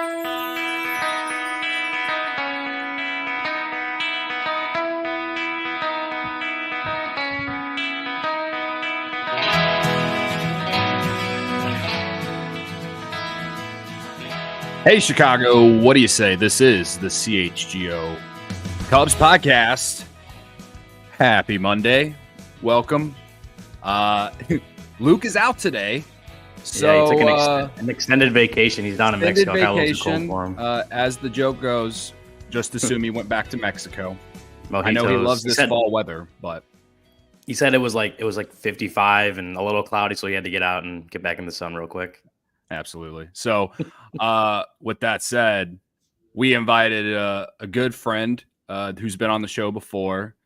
Hey, Chicago, what do you say? This is the CHGO Cubs Podcast. Happy Monday. Welcome. Luke is out today. So, he took an extended vacation. He's down in Mexico. Vacation, for him. As the joke goes, just assume he went back to Mexico. Mojitos. I know he loves this fall weather, but he said it was like 55 and a little cloudy, so he had to get out and get back in the sun real quick. Absolutely. So, with that said, we invited a good friend who's been on the show before,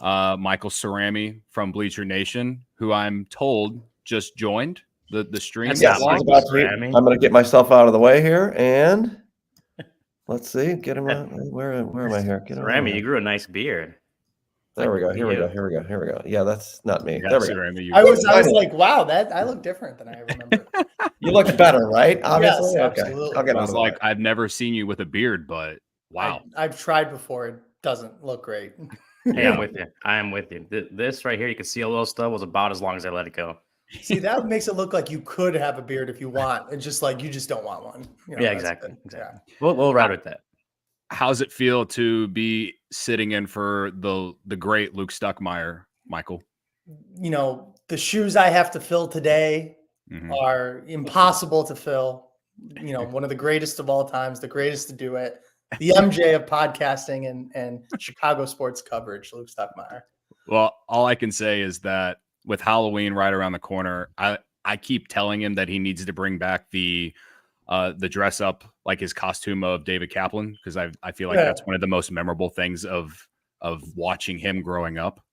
Michael Cerami from Bleacher Nation, who I'm told just joined the stream. Yes, I'm going to get myself out of the way here, and let's see. Get him out. Where am I here? Cerami, you grew a nice beard. There we go. Here we go. Yeah, that's not me. There we go. I was like, wow, I look different than I remember. You look better, right? Obviously. Yes, okay. absolutely. I'll get I was like, I've never seen you with a beard, but wow. I've tried before. It doesn't look great. Hey, I'm with you. I am with you. This right here, you can see a little stub, was about as long as I let it go. See, that makes it look like you could have a beard if you want. It's just like you just don't want one. You know, yeah, exactly. Yeah. We'll ride with that. How's it feel to be sitting in for the great Luke Stuckmeyer, Michael? You know, the shoes I have to fill today are impossible to fill. You know, one of the greatest of all times, the greatest to do it, the MJ of podcasting and Chicago sports coverage, Luke Stuckmeyer. Well, all I can say is that with Halloween right around the corner, I keep telling him that he needs to bring back the dress up like his costume of David Kaplan, because I feel like that's one of the most memorable things of watching him growing up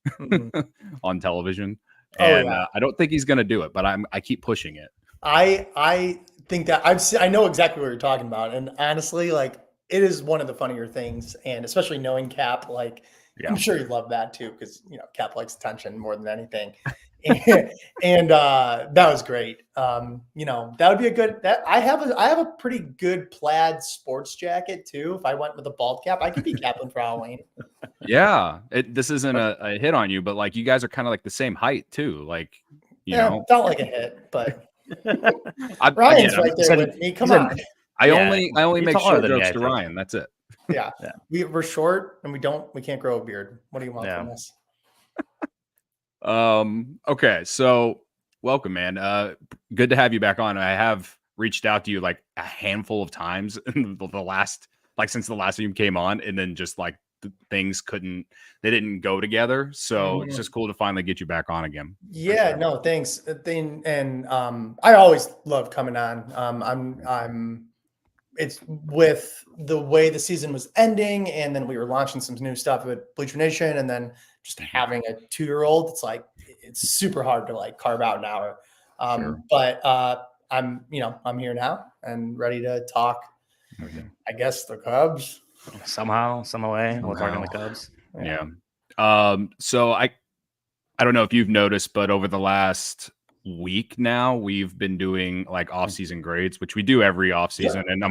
on television. And I don't think he's going to do it, but I keep pushing it. I think that I know exactly what you're talking about, and honestly, like, it is one of the funnier things, and especially knowing Cap, like, I'm sure you love that too, because you know Cap likes attention more than anything. and that was great. You know, that would be a good. That I have a pretty good plaid sports jacket too. If I went with a bald cap, I could be Kaplan for Halloween. Yeah, this isn't a hit on you, but like you guys are kind of like the same height too. Like, you know, felt like a hit, but Ryan's right there with me. Come on. I only make short jokes to Ryan. That's it. Yeah. We're short and we can't grow a beard. What do you want from us? Okay, so welcome, man. Good to have you back on. I have reached out to you like a handful of times in the last, like since the last time you came on, and then just like things they didn't go together. So it's just cool to finally get you back on again. Yeah, no, thanks. And I always love coming on. It's with the way the season was ending, and then we were launching some new stuff with Bleacher Nation, and then just having a 2-year-old, it's like it's super hard to like carve out an hour. But I'm here now and ready to talk. I guess the Cubs somehow, some way. We're talking the Cubs. Yeah. So I don't know if you've noticed, but over the last week now, we've been doing like off-season grades, which we do every off-season, and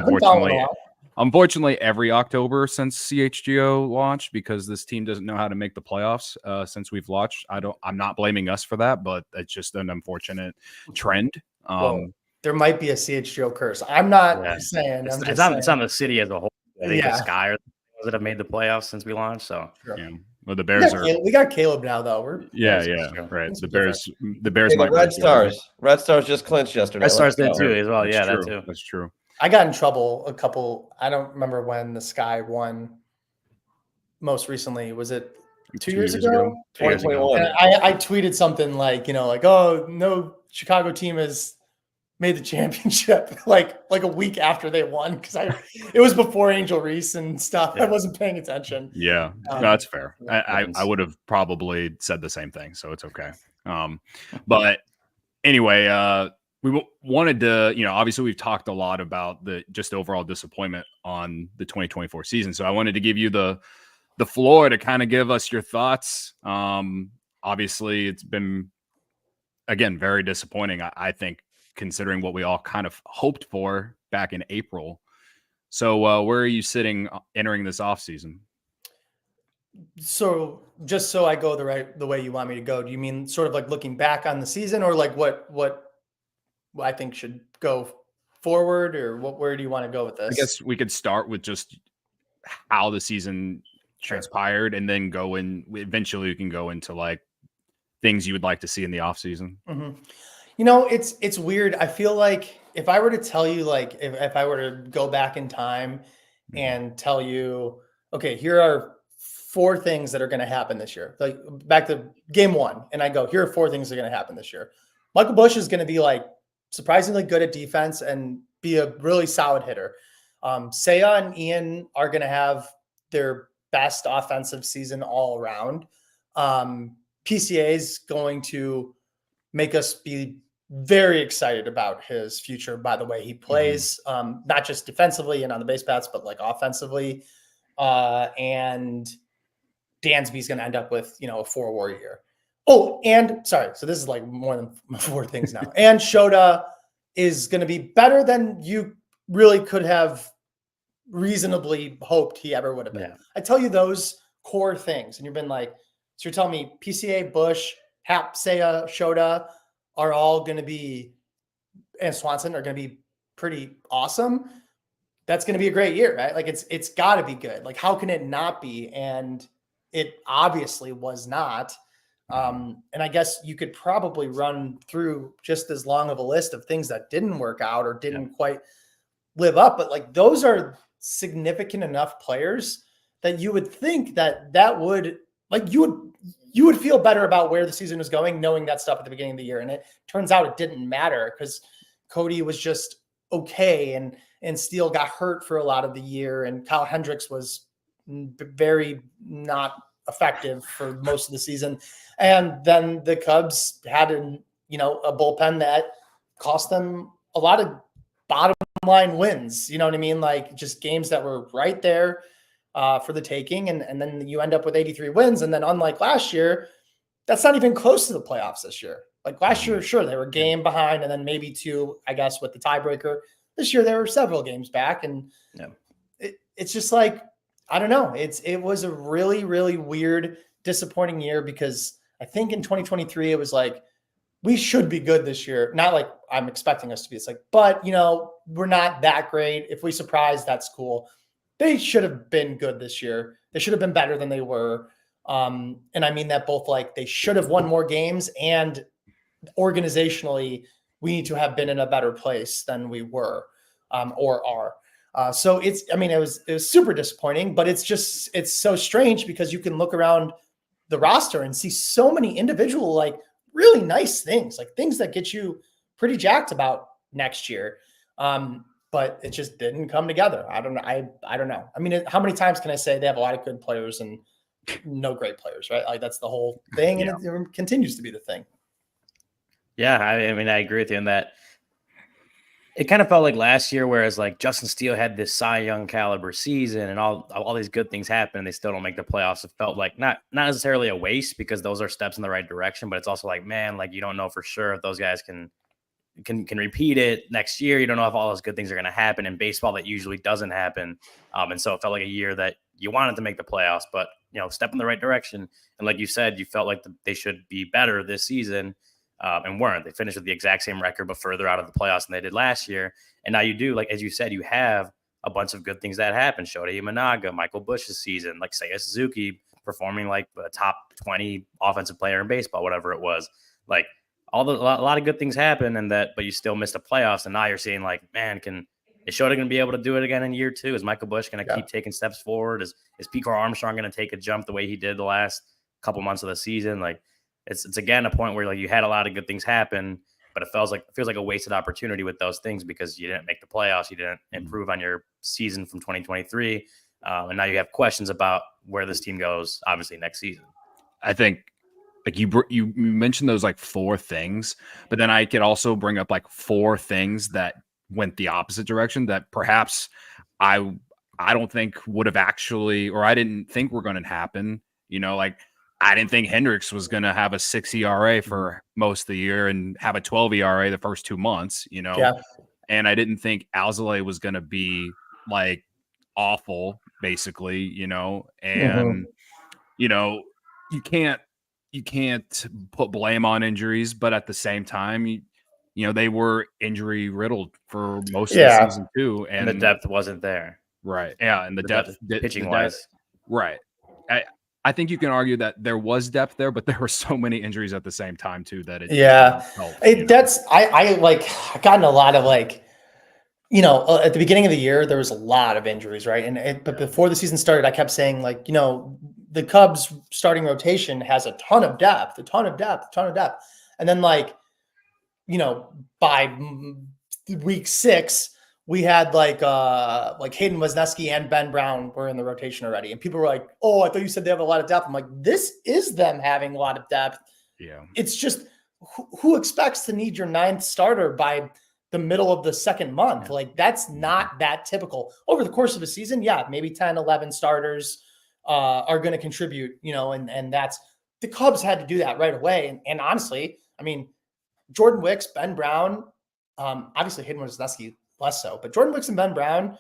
unfortunately every October since CHGO launched, because this team doesn't know how to make the playoffs since we've launched. I'm not blaming us for that, but it's just an unfortunate trend. There might be a CHGO curse. I'm not saying. It's on the city as a whole. I think the Sky are the ones that have made the playoffs since we launched. So well, the Bears we got Caleb now, though. Right. The Bears might. Red Stars just clinched yesterday. Red Stars did too as well. That too. That's true. I got in trouble I don't remember when the Sky won most recently. Was it 2 years ago? 2021. I tweeted something like, oh, no Chicago team has made the championship like a week after they won, because it was before Angel Reese and stuff. I wasn't paying attention. Yeah, no, that's fair. I would have probably said the same thing, so it's okay. But anyway, we wanted to, obviously we've talked a lot about the just overall disappointment on the 2024 season. So I wanted to give you the floor to kind of give us your thoughts. Obviously it's been, again, very disappointing, I think, considering what we all kind of hoped for back in April. So where are you sitting entering this offseason? So just so I go the way you want me to go, do you mean sort of like looking back on the season, or like what I think should go forward, or where do you want to go with this? I guess we could start with just how the season transpired, and then eventually we can go into like things you would like to see in the offseason. Mm-hmm. It's weird. I feel like if I were to tell you, like, if I were to go back in time and tell you, okay, here are 4 things that are going to happen this year, like back to game 1, and I go, here are 4 things that are going to happen this year. Michael Busch is going to be like surprisingly good at defense and be a really solid hitter. Seiya and Ian are going to have their best offensive season all around. PCA is going to make us be very excited about his future by the way he plays, not just defensively and on the base paths, but like offensively. And Dansby's going to end up with, a 4 WAR year. Oh, and sorry. So this is like more than 4 things now. And Shota is going to be better than you really could have reasonably hoped he ever would have been. Yeah. I tell you those core things, and you've been like, so you're telling me PCA, Busch, Hap, Seiya, Shota are all going to be, and Swanson are going to be pretty awesome. That's going to be a great year, right? Like it's got to be good. Like how can it not be? And it obviously was not. And I guess you could probably run through just as long of a list of things that didn't work out or didn't quite live up. But like those are significant enough players that you would think that would, like, you would feel better about where the season was going, knowing that stuff at the beginning of the year. And it turns out it didn't matter because Cody was just okay. And Steele got hurt for a lot of the year. And Kyle Hendricks was very not effective for most of the season. And then the Cubs had a bullpen that cost them a lot of bottom line wins. You know what I mean? Like just games that were right there for the taking. And then you end up with 83 wins. And then unlike last year, that's not even close to the playoffs this year. Like last year, sure, they were a game behind and then maybe 2, I guess, with the tiebreaker. This year, there were several games back. And it's just like, I don't know. It was a really, really weird, disappointing year because I think in 2023, it was like, we should be good this year. Not like I'm expecting us to be. It's like, but, we're not that great. If we surprise, that's cool. They should have been good this year. They should have been better than they were. And I mean that both like they should have won more games and organizationally, we need to have been in a better place than we were or are. So it was super disappointing, but it's so strange because you can look around the roster and see so many individual, like really nice things, like things that get you pretty jacked about next year. But it just didn't come together. I don't know. I don't know. I mean, how many times can I say they have a lot of good players and no great players, right? Like that's the whole thing. And it continues to be the thing. Yeah. I mean, I agree with you in that. It kind of felt like last year, whereas like Justin Steele had this Cy Young caliber season and all these good things happen and they still don't make the playoffs. It felt like not necessarily a waste because those are steps in the right direction, but it's also like, man, like you don't know for sure if those guys can repeat it next year. You don't know if all those good things are going to happen in baseball. That usually doesn't happen. And so it felt like a year that you wanted to make the playoffs, but step in the right direction. And like you said, you felt like they should be better this season. And weren't. They finished with the exact same record, but further out of the playoffs than they did last year. And now you do, like, as you said, you have a bunch of good things that happen. Shota Imanaga, Michael Busch's season, like Seiya Suzuki performing like a top 20 offensive player in baseball, whatever it was. Like a lot of good things happen but you still missed the playoffs. And now you're seeing like, man, is Shota going to be able to do it again in year 2? Is Michael Busch going to keep taking steps forward? Is Picor Armstrong going to take a jump the way he did the last couple months of the season? Like, it's again a point where like you had a lot of good things happen, but it feels like a wasted opportunity with those things because you didn't make the playoffs, you didn't improve on your season from 2023, and now you have questions about where this team goes, obviously next season. I think like you mentioned those like 4 things, but then I could also bring up like 4 things that went the opposite direction that perhaps I don't think would have actually, or I didn't think were going to happen. Like. I didn't think Hendricks was going to have a 6 ERA for most of the year and have a 12 ERA the first 2 months, And I didn't think ALLCITY was going to be like awful, basically, and you can't put blame on injuries, but at the same time, they were injury riddled for most of the season too, and the depth wasn't there. Right. Yeah, and the depth pitching wise. Right. I think you can argue that there was depth there, but there were so many injuries at the same time too that it helped, that's I gotten a lot of at the beginning of the year there was a lot of injuries, right? But before the season started, I kept saying the Cubs starting rotation has a ton of depth, and then by week 6. We had Hayden Wesneski and Ben Brown were in the rotation already. And people were like, oh, I thought you said they have a lot of depth. I'm like, this is them having a lot of depth. Yeah. It's just who expects to need your 9th starter by the middle of the 2nd month? Yeah. That's not that typical. Over the course of a season, maybe 10, 11 starters are going to contribute, and that's the Cubs had to do that right away. And honestly, I mean, Jordan Wicks, Ben Brown, obviously Hayden Wesneski, less so, but Jordan Wicks and Ben Brown,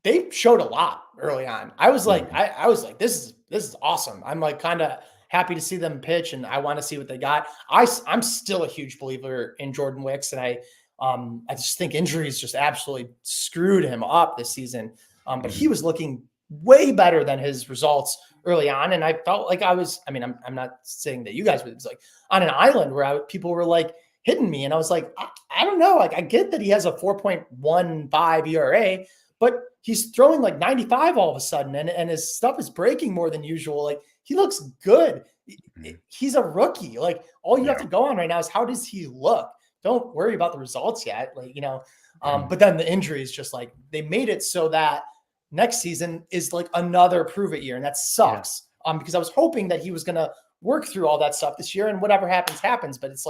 they showed a lot early on. I was like, I was like, this is awesome. I'm kind of happy to see them pitch, and I want to see what they got. I'm still a huge believer in Jordan Wicks, and I just think injuries just absolutely screwed him up this season. But he was looking way better than his results early on, and I felt like I'm not saying that you guys, but it was on an island where people were hitting me. And I was like, I don't know. I get that he has a 4.15 ERA, but he's throwing 95 all of a sudden. And his stuff is breaking more than usual. He looks good. He's a rookie. All you have to go on right now is how does he look? Don't worry about the results yet. But then the injuries just they made it so that next season is another prove it year. And that sucks. Because I was hoping that he was going to work through all that stuff this year and whatever happens. But it's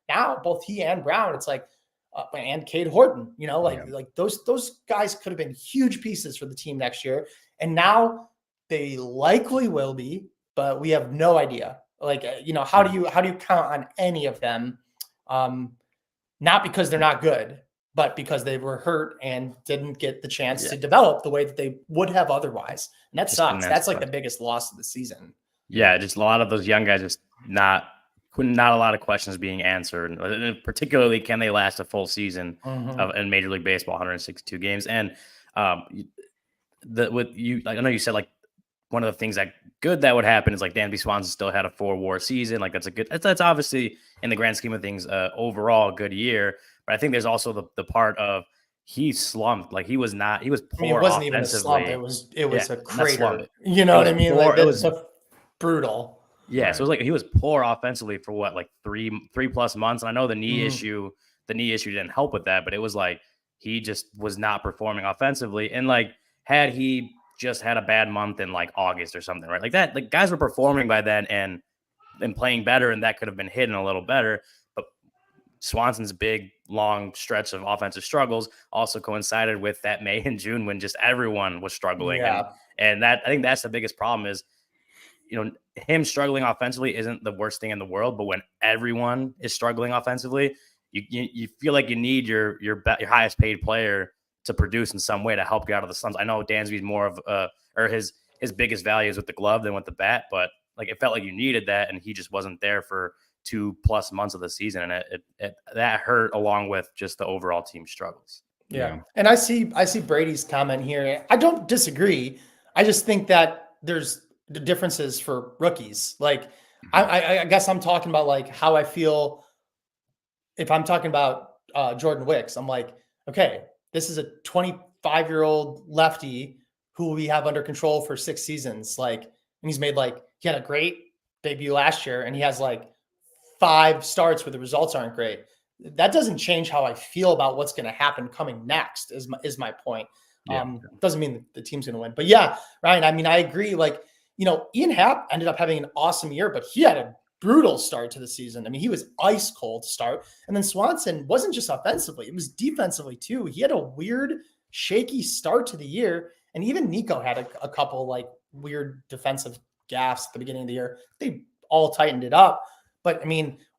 now both he and Brown, it's and Cade Horton, those guys could have been huge pieces for the team next year. And now they likely will be, but we have no idea. How do you count on any of them? Not because they're not good, but because they were hurt and didn't get the chance to develop the way that they would have otherwise. And that sucks. That's the biggest loss of the season. Yeah. Just a lot of those young guys, just not a lot of questions being answered. And particularly, can they last a full season in Major League Baseball, 162 games? And with you, I know you said one of the things that would happen is Dansby Swanson still had a 4-WAR season. That's obviously in the grand scheme of things, overall a good year. But I think there's also the part of he slumped. He was poor. It wasn't even a slump. It was a crater. You know what I mean? It was brutal. Yeah, so it was he was poor offensively for what, 3+ months. And I know the knee issue didn't help with that, but it was he just was not performing offensively. And had he just had a bad month in August or something, right? That, guys were performing by then and playing better, and that could have been hidden a little better. But Swanson's big, long stretch of offensive struggles also coincided with that May and June when just everyone was struggling. Yeah. And that, I think that's the biggest problem is, him struggling offensively isn't the worst thing in the world, but when everyone is struggling offensively, you feel like you need your highest paid player to produce in some way to help you out of the slumps. I know Dansby's more of or his biggest value is with the glove than with the bat, but it felt like you needed that, and he just wasn't there for 2+ months of the season, and it that hurt along with just the overall team struggles. Yeah. And I see Brady's comment here. I don't disagree. I just think that there's the differences for rookies. I guess I'm talking about how I feel if I'm talking about Jordan Wicks. I'm okay, this is a 25-year-old lefty who we have under control for 6 seasons. And he's made he had a great debut last year, and he has 5 starts where the results aren't great. That doesn't change how I feel about what's going to happen coming next is my point. Doesn't mean the team's going to win, but yeah, Ryan, I agree. Ian Happ ended up having an awesome year, but he had a brutal start to the season. He was ice cold to start. And then Swanson wasn't just offensively, it was defensively too. He had a weird, shaky start to the year. And even Nico had a couple weird defensive gaffes at the beginning of the year. They all tightened it up. But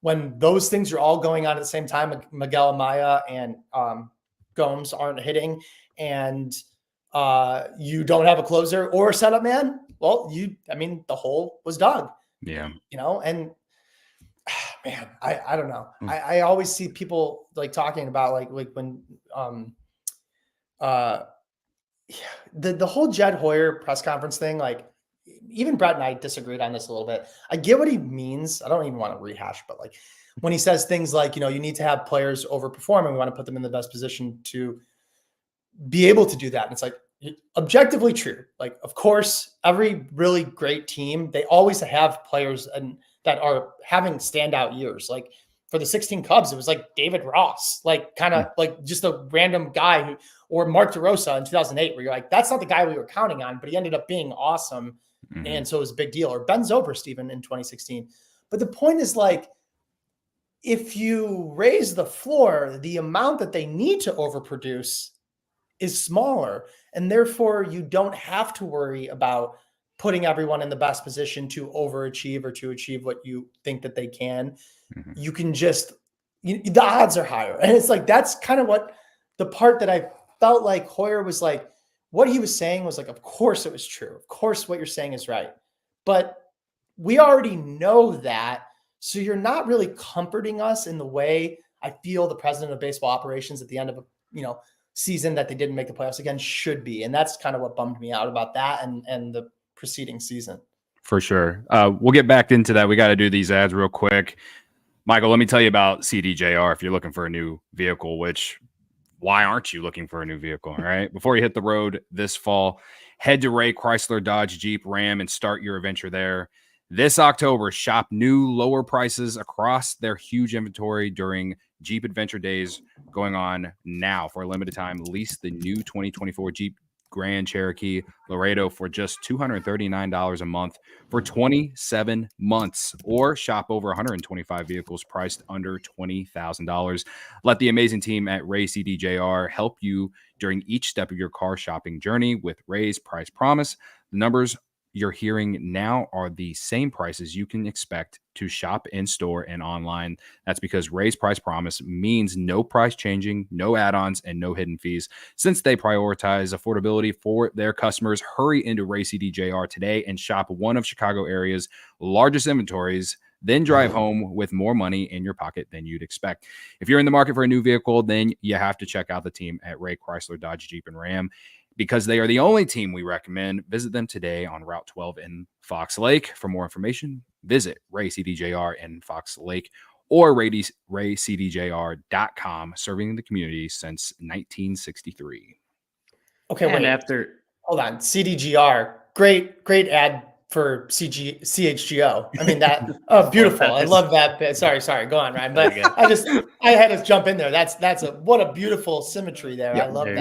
when those things are all going on at the same time, Miguel Amaya and Gomes aren't hitting and you don't have a closer or a setup man, well, the hole was dug. Yeah. And man, I don't know. I always see people like talking about like when the whole Jed Hoyer press conference thing, like even Brett and I disagreed on this a little bit. I get what he means. I don't even want to rehash, but like when he says things like, you need to have players overperform and we want to put them in the best position to be able to do that. And it's like objectively true. Like, of course, every really great team, they always have players that are having standout years. Like for the 16 Cubs, it was like David Ross, like kind of like just a random guy or Mark DeRosa in 2008, where you're like, that's not the guy we were counting on, but he ended up being awesome. Mm-hmm. And so it was a big deal. Or Ben Zobrist even in 2016. But the point is like, if you raise the floor, the amount that they need to overproduce is smaller. And therefore you don't have to worry about putting everyone in the best position to overachieve or to achieve what you think that they can. Mm-hmm. You can just, the odds are higher. And it's like, that's kind of what the part that I felt like Hoyer was like, what he was saying was like, of course it was true. Of course what you're saying is right. But we already know that. So you're not really comforting us in the way I feel the president of baseball operations at the end of a, season that they didn't make the playoffs again should be. And that's kind of what bummed me out about that and the preceding season. For sure. We'll get back into that. We got to do these ads real quick. Michael, let me tell you about CDJR if you're looking for a new vehicle, why aren't you looking for a new vehicle? All right. Before you hit the road this fall, head to Ray Chrysler Dodge Jeep Ram and start your adventure there. This October, shop new lower prices across their huge inventory during Jeep Adventure Days going on now. For a limited time, lease the new 2024 Jeep Grand Cherokee Laredo for just $239 a month for 27 months, or shop over 125 vehicles priced under $20,000. Let the amazing team at Ray CDJR help you during each step of your car shopping journey with Ray's Price Promise. The numbers you're hearing now are the same prices you can expect to shop in store and online. That's because Ray's Price Promise means no price changing, no add-ons, and no hidden fees. Since they prioritize affordability for their customers, hurry into Ray CDJR today and shop one of Chicago area's largest inventories, then drive home with more money in your pocket than you'd expect. If you're in the market for a new vehicle, then you have to check out the team at Ray Chrysler Dodge Jeep and Ram, because they are the only team we recommend. Visit them today on Route 12 in Fox Lake. For more information, visit Ray CDJR in Fox Lake or raycdjr.com, serving the community since 1963. Okay, hold on. CDGR, great ad for CHGO. I mean, that beautiful. I love that. Sorry, go on, Ryan. But I had to jump in there. What a beautiful symmetry there. Yeah, I love that.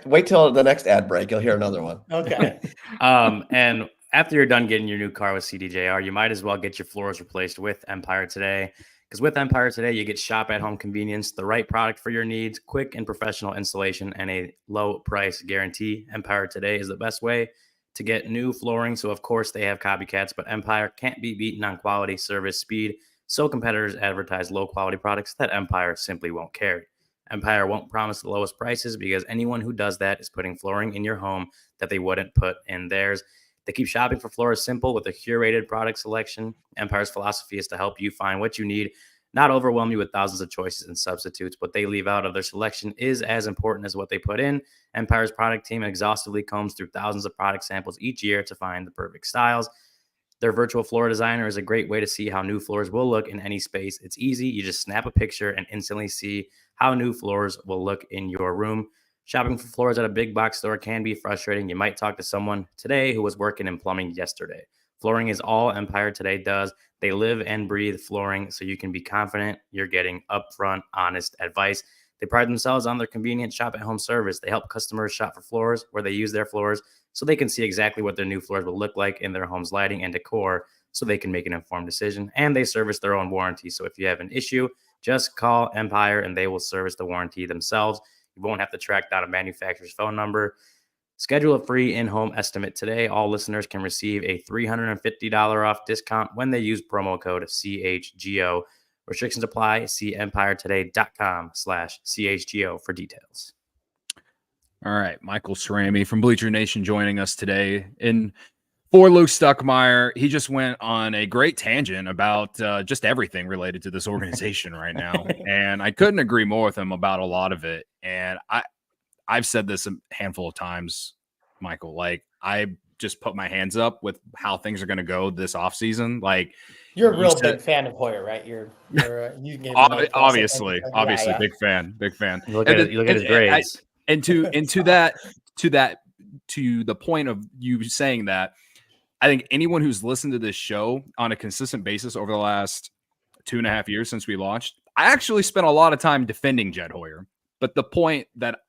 Wait till the next ad break. You'll hear another one. Okay. And after you're done getting your new car with CDJR, you might as well get your floors replaced with Empire Today. Because with Empire Today, you get shop at home convenience, the right product for your needs, quick and professional installation, and a low price guarantee. Empire Today is the best way to get new flooring. So of course they have copycats, but Empire can't be beaten on quality, service, speed. So competitors advertise low quality products that Empire simply won't carry. Empire won't promise the lowest prices because anyone who does that is putting flooring in your home that they wouldn't put in theirs. They keep shopping for floors simple with a curated product selection. Empire's philosophy is to help you find what you need, not overwhelm you with thousands of choices and substitutes. What they leave out of their selection is as important as what they put in. Empire's product team exhaustively combs through thousands of product samples each year to find the perfect styles. Their virtual floor designer is a great way to see how new floors will look in any space. It's easy. You just snap a picture and instantly see how new floors will look in your room. Shopping for floors at a big box store can be frustrating. You might talk to someone today who was working in plumbing yesterday. Flooring is all Empire Today does. They live and breathe flooring, so you can be confident you're getting upfront, honest advice. They pride themselves on their convenient shop-at-home service. They help customers shop for floors where they use their floors so they can see exactly what their new floors will look like in their home's lighting and decor so they can make an informed decision. And they service their own warranty. So if you have an issue, just call Empire and they will service the warranty themselves. You won't have to track down a manufacturer's phone number. Schedule a free in-home estimate today. All listeners can receive a $350 off discount when they use promo code CHGO. Restrictions apply. See EmpireToday.com/CHGO for details. All right, Michael Cerami from Bleacher Nation joining us today. And for Luke Stuckmeyer, he just went on a great tangent about just everything related to this organization right now. And I couldn't agree more with him about a lot of it. And I've said this a handful of times, Michael, like I just put my hands up with how things are going to go this offseason. Like, you're a real big fan of Hoyer, right? You gave him an obviously, yeah. big fan. You look at his grades. And to the point of you saying that, I think anyone who's listened to this show on a consistent basis over the last 2.5 years since we launched, I actually spent a lot of time defending Jed Hoyer. But the point that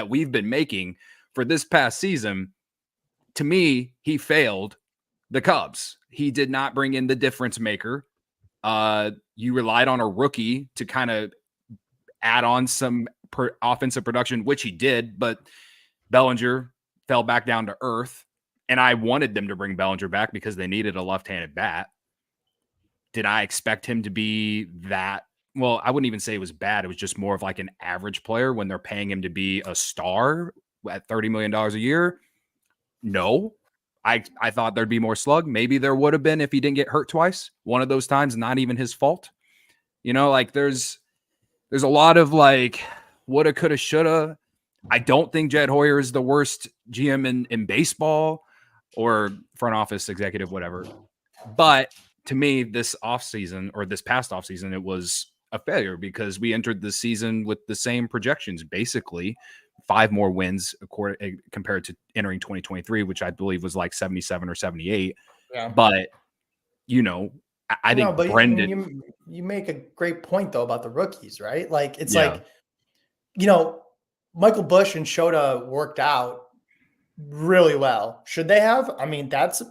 we've been making for this past season, to me, he failed the Cubs. He did not bring in the difference maker. You relied on a rookie to kind of add on some offensive production, which he did, but Bellinger fell back down to earth. And I wanted them to bring Bellinger back because they needed a left-handed bat. Did I expect him to be that? Well, I wouldn't even say it was bad. It was just more of like an average player when they're paying him to be a star at $30 million a year. No, I thought there'd be more slug. Maybe there would have been if he didn't get hurt twice. One of those times, not even his fault. You know, like there's a lot of like woulda, coulda, shoulda. I don't think Jed Hoyer is the worst GM in baseball or front office executive, whatever. But to me, this offseason or this past offseason, it was a failure because we entered the season with the same projections, basically 5 more wins compared to entering 2023, which I believe was like 77 or 78. Yeah. But, you know, I think Brendan. You make a great point, though, about the rookies, right? Like, it's like, you know, Michael Busch and Shota worked out really well. Should they have? I mean, that's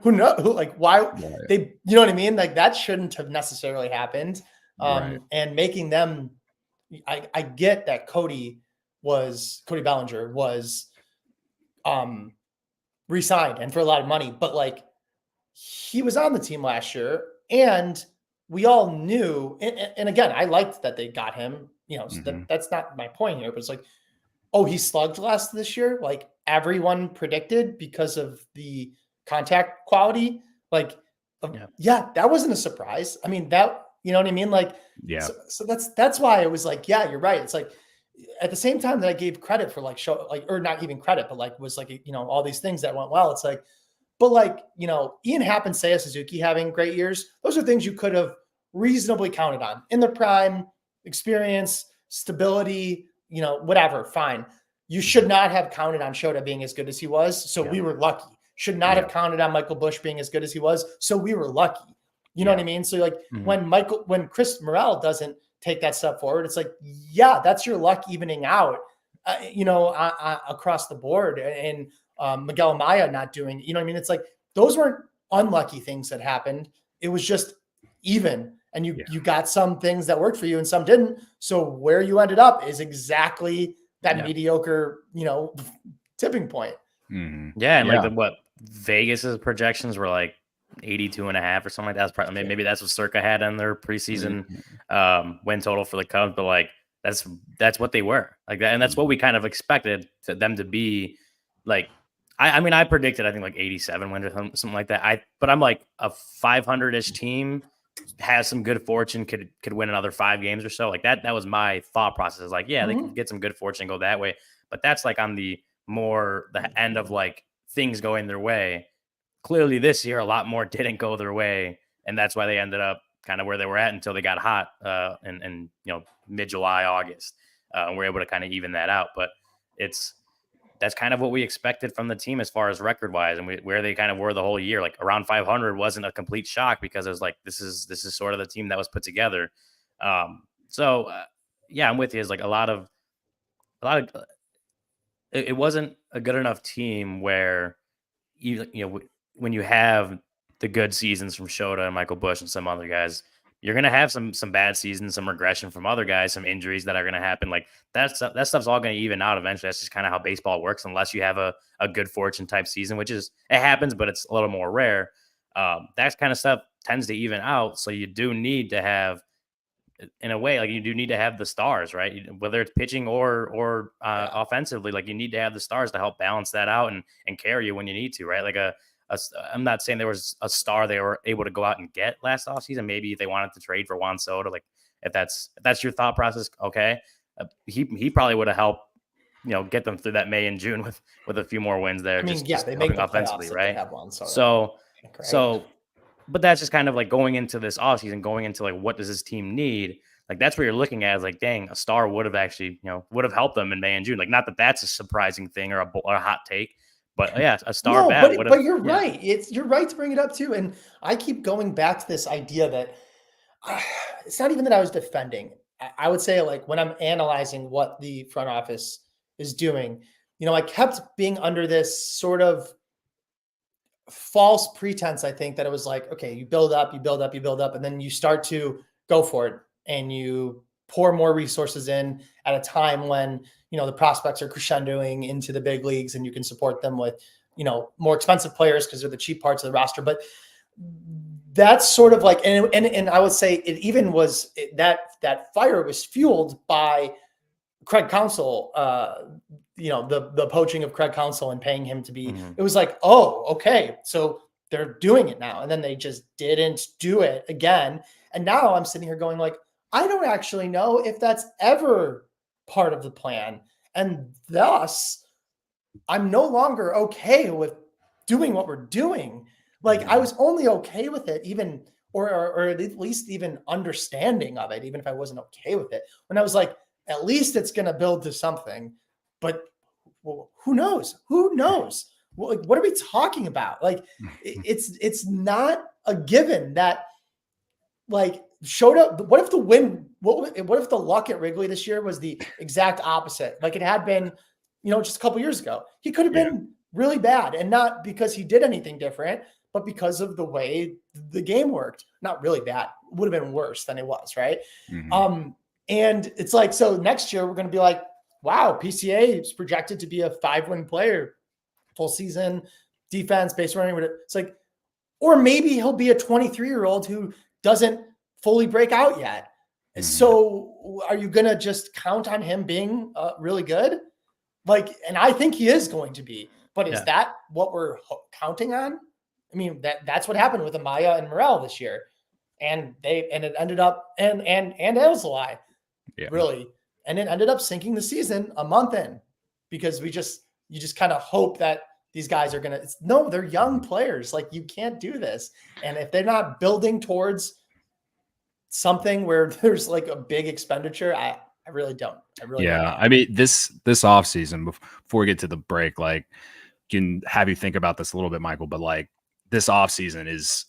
who knows? Like, why they? You know what I mean? Like, that shouldn't have necessarily happened. And making them, I get that Cody Bellinger was re-signed and for a lot of money, but like he was on the team last year, and we all knew. And again, I liked that they got him. You know, so that's not my point here, but it's like, oh, he slugged less this year, like everyone predicted because of the contact quality. Like, that wasn't a surprise. I mean, that, you know what I mean? Like, so that's why it was like, yeah, you're right. It's like at the same time that I gave credit for or not even credit, but like was like, you know, all these things that went well. It's like, but like, you know, Ian Happ and Seiya Suzuki having great years, those are things you could have reasonably counted on in their prime, experience, stability, you know, whatever, fine. You should not have counted on Shota being as good as he was. So we were lucky. Should not have counted on Michael Busch being as good as he was. So we were lucky. You know what I mean? So like when Chris Morel doesn't take that step forward, it's like, yeah, that's your luck evening out, you know, across the board. And Miguel Amaya not doing, you know what I mean? It's like, those weren't unlucky things that happened. It was just even. And you got some things that worked for you and some didn't. So where you ended up is exactly that mediocre, you know, tipping point. Yeah. And like Vegas's projections were like 82.5 or something like that. That's probably, maybe that's what Circa had on their preseason win total for the Cubs, but like that's what they were like that, and that's what we kind of expected them to be. Like, I mean, I predicted I think like 87 wins or something like that. But I'm like a 500-ish team has some good fortune, could win another 5 games or so. Like that was my thought process. Is like, they could get some good fortune and go that way, but that's like on the end of like things going their way. Clearly this year, a lot more didn't go their way. And that's why they ended up kind of where they were at until they got hot in you know, mid-July, August. And we're able to kind of even that out. But that's kind of what we expected from the team as far as record-wise, and where they kind of were the whole year. Like around 500 wasn't a complete shock because it was like, this is sort of the team that was put together. So I'm with you. It's like a lot of it wasn't a good enough team where you know, when you have the good seasons from Shota and Michael Busch and some other guys, you're going to have some bad seasons, some regression from other guys, some injuries that are going to happen. Like that stuff's all going to even out eventually. That's just kind of how baseball works, unless you have a good fortune type season, which is, it happens, but it's a little more rare. That kind of stuff tends to even out. So you do need to have in a way, like you do need to have the stars, right? Whether it's pitching or offensively, like you need to have the stars to help balance that out and carry you when you need to, right? Like I'm not saying there was a star they were able to go out and get last offseason. Maybe they wanted to trade for Juan Soto, like if that's your thought process, okay. He probably would have helped, get them through that May and June with a few more wins there. I mean, just they make the offensively, right? Have Juan Soto. So, but that's just kind of like going into this offseason, going into like, what does this team need? Like, that's what you're looking at is like, dang, a star would have actually, would have helped them in May and June. Like, not that that's a surprising thing or a hot take, but yeah, a star bat would have. But you're right. You're right to bring it up too. And I keep going back to this idea that it's not even that I was defending. I would say, like, when I'm analyzing what the front office is doing, I kept being under this sort of false pretense. I think that it was like, okay, you build up, and then you start to go for it and you pour more resources in at a time when, the prospects are crescendoing into the big leagues and you can support them with, more expensive players because they're the cheap parts of the roster. But that's sort of like, and I would say it even was that fire was fueled by Craig Counsell, the poaching of Craig Counsell and paying him to be, it was like, oh, okay. So they're doing it now. And then they just didn't do it again. And now I'm sitting here going like, I don't actually know if that's ever part of the plan. And thus I'm no longer okay with doing what we're doing. Like I was only okay with it even, or at least even understanding of it, even if I wasn't okay with it, when I was like, at least it's going to build to something, but who knows? What are we talking about? Like it's not a given that like showed up. What if the win, what if the luck at Wrigley this year was the exact opposite? Like it had been, just a couple years ago, he could have been really bad, and not because he did anything different, but because of the way the game worked. Not really bad. It would have been worse than it was. Right. Mm-hmm. And it's like, so next year we're going to be like, wow, PCA is projected to be a 5-win player, full season, defense, base running. It's like, or maybe he'll be a 23-year-old who doesn't fully break out yet. Mm-hmm. So are you going to just count on him being really good? Like, and I think he is going to be, but is that what we're counting on? I mean, that's what happened with Amaya and Morel this year. And it ended up, and ALLCITY. Yeah. Really. And it ended up sinking the season a month in because you just kind of hope that these guys are going to, they're young players. Like you can't do this. And if they're not building towards something where there's like a big expenditure, I really don't. I mean, this off season, before we get to the break, like can have you think about this a little bit, Michael, but like this off season is,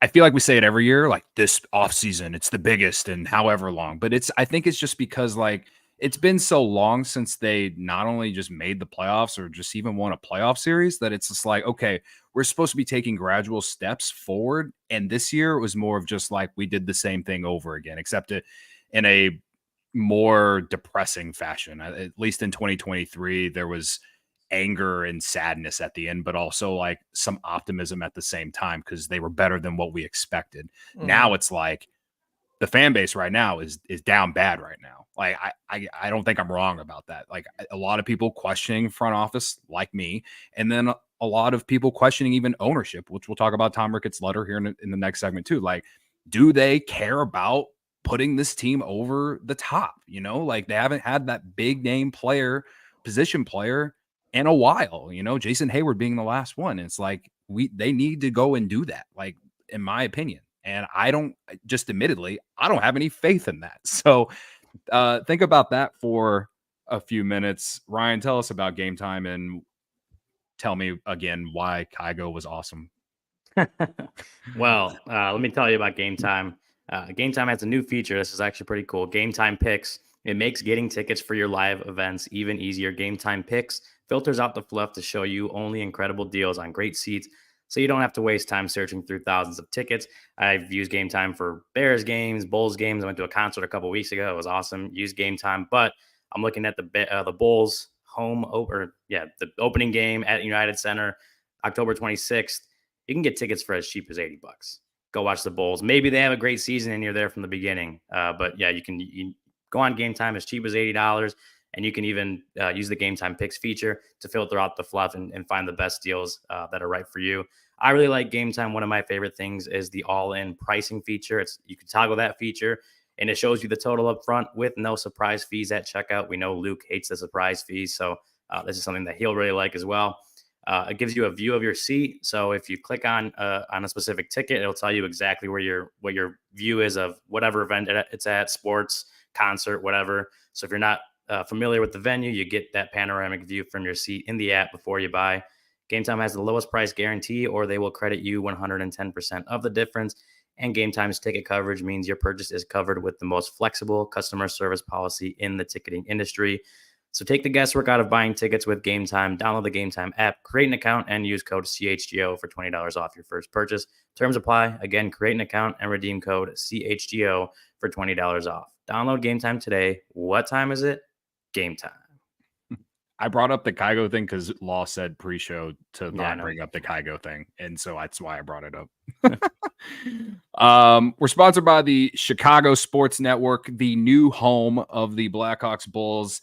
I feel like we say it every year, like this offseason, it's the biggest in however long. But I think it's just because like it's been so long since they not only just made the playoffs or just even won a playoff series that it's just like, okay, we're supposed to be taking gradual steps forward. And this year it was more of just like we did the same thing over again, except in a more depressing fashion. At least in 2023, there was anger and sadness at the end, but also like some optimism at the same time because they were better than what we expected. Mm-hmm. Now it's like the fan base right now is down bad right now. Like I don't think I'm wrong about that. Like a lot of people questioning front office like me, and then a lot of people questioning even ownership, which we'll talk about Tom Ricketts' letter here in the next segment too. Like, do they care about putting this team over the top? Like they haven't had that big name position player in a while, Jason Hayward being the last one. It's like they need to go and do that, like in my opinion. And I don't have any faith in that. So think about that for a few minutes. Ryan, tell us about Game Time and tell me again why CHGO was awesome. Well, let me tell you about Game Time. Game Time has a new feature. This is actually pretty cool. Game Time Picks. It makes getting tickets for your live events even easier. Game Time Picks filters out the fluff to show you only incredible deals on great seats, so you don't have to waste time searching through thousands of tickets. I've used Game Time for Bears games, Bulls games. I went to a concert a couple weeks ago. It was awesome. Used Game Time, but I'm looking at the Bulls the opening game at United Center, October 26th. You can get tickets for as cheap as $80. go watch the Bulls. Maybe they have a great season and you're there from the beginning. But yeah, you can go on Game Time as cheap as $80. And you can even use the Game Time Picks feature to filter out the fluff and find the best deals that are right for you. I really like Game Time. One of my favorite things is the all-in pricing feature. You can toggle that feature, and it shows you the total up front with no surprise fees at checkout. We know Luke hates the surprise fees, so this is something that he'll really like as well. It gives you a view of your seat. So if you click on a specific ticket, it'll tell you exactly what your view is of whatever event it's at, sports, concert, whatever. So if you're not familiar with the venue, you get that panoramic view from your seat in the app before you buy. Game Time has the lowest price guarantee, or they will credit you 110% of the difference. And Game Time's ticket coverage means your purchase is covered with the most flexible customer service policy in the ticketing industry. So take the guesswork out of buying tickets with Game Time. Download the Game Time app, create an account, and use code CHGO for $20 off your first purchase. Terms apply. Again, create an account and redeem code CHGO for $20 off. Download Game Time today. What time is it? Game Time. I brought up the CHGO thing because Law said pre-show to not bring up the CHGO thing. And so that's why I brought it up. We're sponsored by the Chicago Sports Network, the new home of the Blackhawks, Bulls,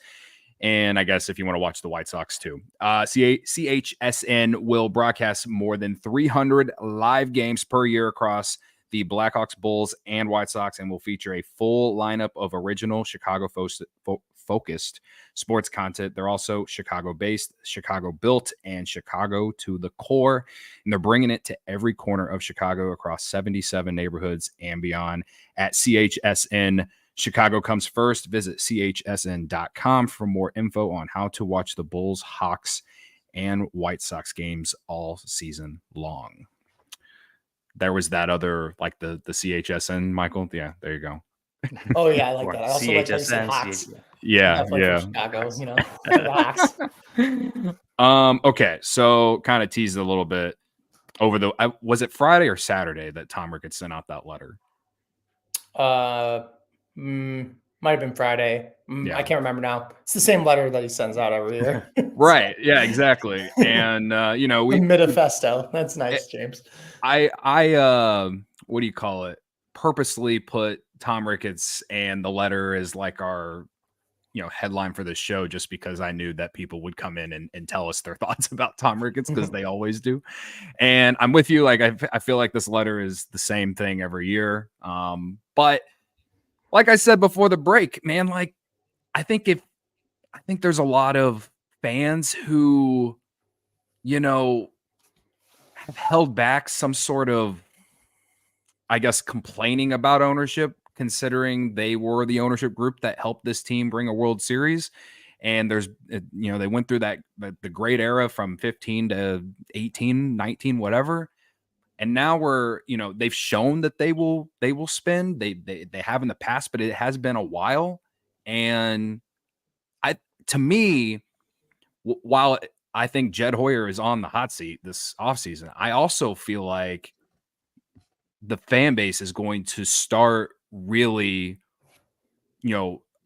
and I guess if you want to watch the White Sox too. CHSN will broadcast more than 300 live games per year across the Blackhawks, Bulls, and White Sox, and will feature a full lineup of original Chicago-focused sports content. They're also Chicago-based, Chicago-built, and Chicago to the core, and they're bringing it to every corner of Chicago across 77 neighborhoods and beyond. At CHSN, Chicago comes first. Visit chsn.com for more info on how to watch the Bulls, Hawks, and White Sox games all season long. There was that other, like the CHSN, Michael. Yeah, there you go. Oh yeah, I like that. I also CHSN, like Hawks. Yeah. Chicago, the Hawks. Okay, so kind of teased a little bit over was it Friday or Saturday that Tom Ricketts sent out that letter? Might have been Friday. I can't remember now. It's the same letter that he sends out every year. Right. Yeah, exactly. And we manifesto. That's nice, James. I what do you call it? Purposely put Tom Ricketts and the letter as like our headline for this show, just because I knew that people would come in and tell us their thoughts about Tom Ricketts, because they always do. And I'm with you. Like I feel like this letter is the same thing every year. But like I said before the break, man, like I think there's a lot of fans who, have held back some sort of, I guess, complaining about ownership, considering they were the ownership group that helped this team bring a World Series. And there's, they went through the great era from 15 to 18, 19, whatever. And now they've shown that they will spend. They have in the past, but it has been a while. And to me, while I think Jed Hoyer is on the hot seat this offseason, I also feel like the fan base is going to start really,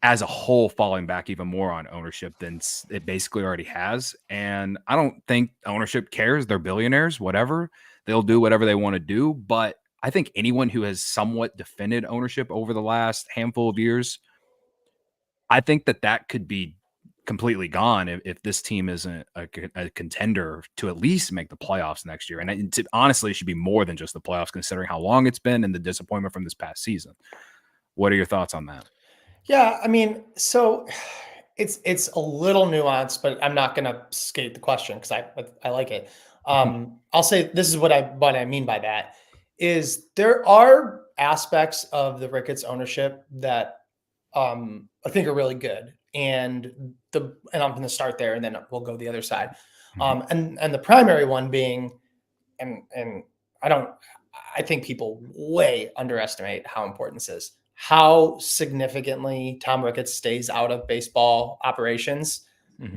as a whole, falling back even more on ownership than it basically already has. And I don't think ownership cares. They're billionaires, whatever. They'll do whatever they want to do. But I think anyone who has somewhat defended ownership over the last handful of years, I think that could be completely gone if this team isn't a contender to at least make the playoffs next year. And honestly, it should be more than just the playoffs, considering how long it's been and the disappointment from this past season. What are your thoughts on that? Yeah, I mean, so it's a little nuanced, but I'm not going to skate the question because I like it. I'll say this is what I mean by that is there are aspects of the Ricketts ownership that I think are really good. And I'm going to start there and then we'll go the other side. And the primary one being, and I think people way underestimate how important this is, how significantly Tom Ricketts stays out of baseball operations.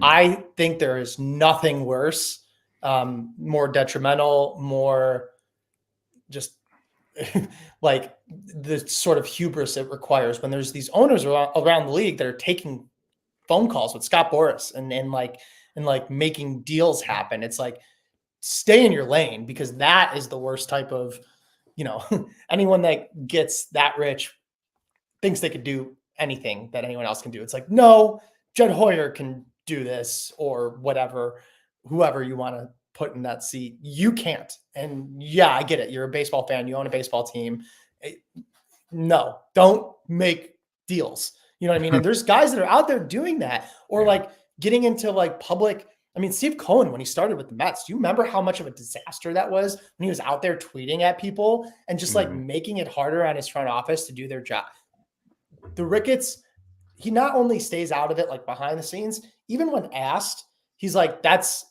I think there is nothing worse, more detrimental, more just like the sort of hubris it requires when there's these owners around the league that are taking phone calls with Scott Boras and making deals happen. It's like, stay in your lane, because that is the worst type of anyone that gets that rich thinks they could do anything that anyone else can do. It's like, no, Jed Hoyer can do this or whatever, whoever you want to put in that seat. You can't. And yeah, I get it. You're a baseball fan. You own a baseball team. No, don't make deals. You know what I mean? And there's guys that are out there doing that, or like getting into like public. I mean, Steve Cohen, when he started with the Mets, do you remember how much of a disaster that was when he was out there tweeting at people and just like making it harder on his front office to do their job? The Ricketts, he not only stays out of it like behind the scenes, even when asked, he's like, this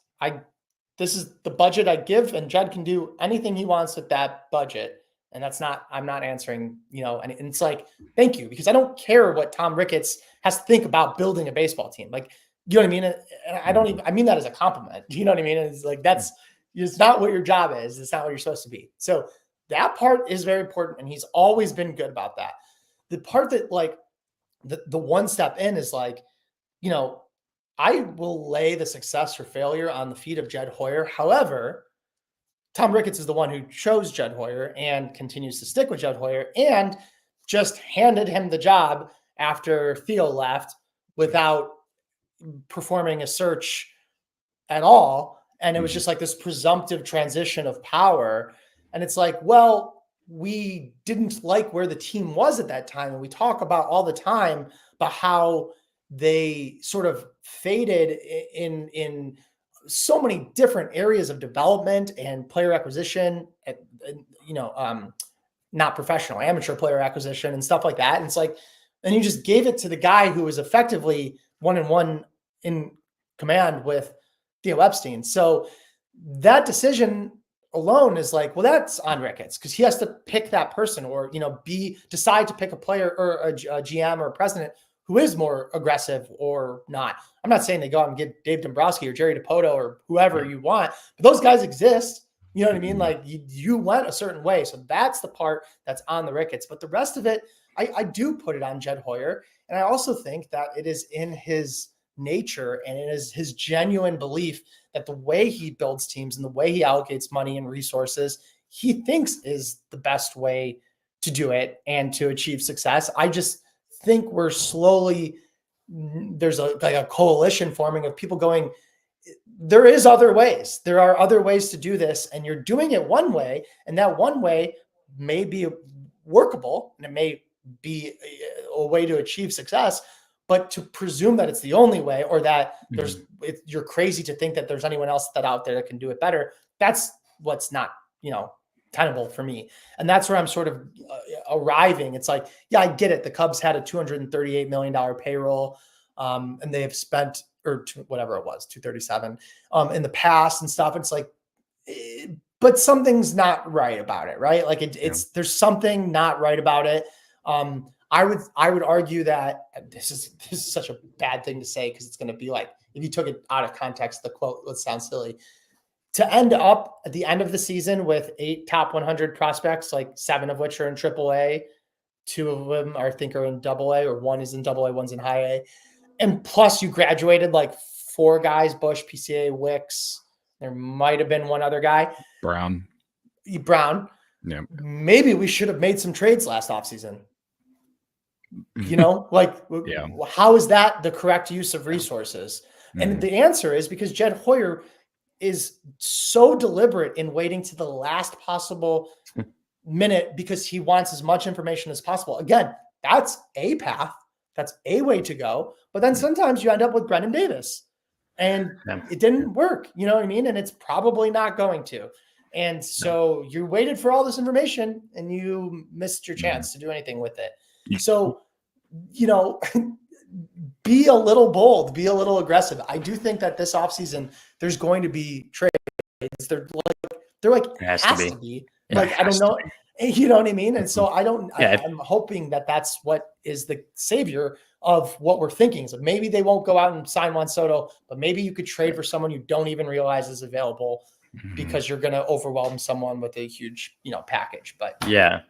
is the budget I give, and Jed can do anything he wants with that budget. And I'm not answering, and it's like, thank you, because I don't care what Tom Ricketts has to think about building a baseball team. Like, you know what I mean? And I mean that as a compliment. You know what I mean? It's like, it's not what your job is. It's not what you're supposed to be. So that part is very important. And he's always been good about that. The part that like the one step in is like, I will lay the success or failure on the feet of Jed Hoyer. However, Tom Ricketts is the one who chose Jed Hoyer and continues to stick with Jed Hoyer and just handed him the job after Theo left without performing a search at all. And it was just like this presumptive transition of power. And it's like, well, we didn't like where the team was at that time. And we talk about all the time about how they sort of faded in so many different areas of development and player acquisition, not professional, amateur player acquisition and stuff like that. And it's like, and you just gave it to the guy who was effectively 1-1 in command with Theo Epstein. So that decision alone is like, well, that's on Ricketts because he has to pick that person or, decide to pick a player or a GM or a president who is more aggressive or not. I'm not saying they go out and get Dave Dombrowski or Jerry DiPoto or whoever you want, but those guys exist. You know what I mean? Like you went a certain way. So that's the part that's on the Ricketts, but the rest of it, I do put it on Jed Hoyer. And I also think that it is in his nature and it is his genuine belief that the way he builds teams and the way he allocates money and resources, he thinks is the best way to do it and to achieve success. I just think we're slowly, there's a coalition forming of people going, there is other ways. There are other ways to do this. And you're doing it one way. And that one way may be workable and it may be a way to achieve success, but to presume that it's the only way or that you're crazy to think that there's anyone else out there that can do it better. That's what's not, tenable for me. And that's where I'm sort of arriving. It's like, yeah, I get it. The Cubs had a $238 million payroll and they have spent, or whatever it was, 237 in the past and stuff. It's like, but something's not right about it, right? Like there's something not right about it. I would argue that this is such a bad thing to say because it's going to be like, if you took it out of context, the quote would sound silly. To end up at the end of the season with 8 top 100 prospects, like 7 of which are in AAA, 2 of them I think are in AA, or 1 is in AA, 1's in high A. And plus you graduated like 4 guys, Bush, PCA, Wicks. There might have been one other guy. Brown. Yeah. Maybe we should have made some trades last offseason. How is that the correct use of resources? And the answer is because Jed Hoyer is so deliberate in waiting to the last possible minute because he wants as much information as possible. Again, that's a path. That's a way to go. But then sometimes you end up with Brendan Davis and it didn't work. You know what I mean? And it's probably not going to. And so you waited for all this information and you missed your chance to do anything with it. So, be a little bold, be a little aggressive. I do think that this offseason, there's going to be trades. They're like, it has to be. Like, I don't know. You know what I mean? And so I'm hoping that that's what is the savior of what we're thinking. So maybe they won't go out and sign Juan Soto, but maybe you could trade for someone you don't even realize is available because you're going to overwhelm someone with a huge, package. But yeah.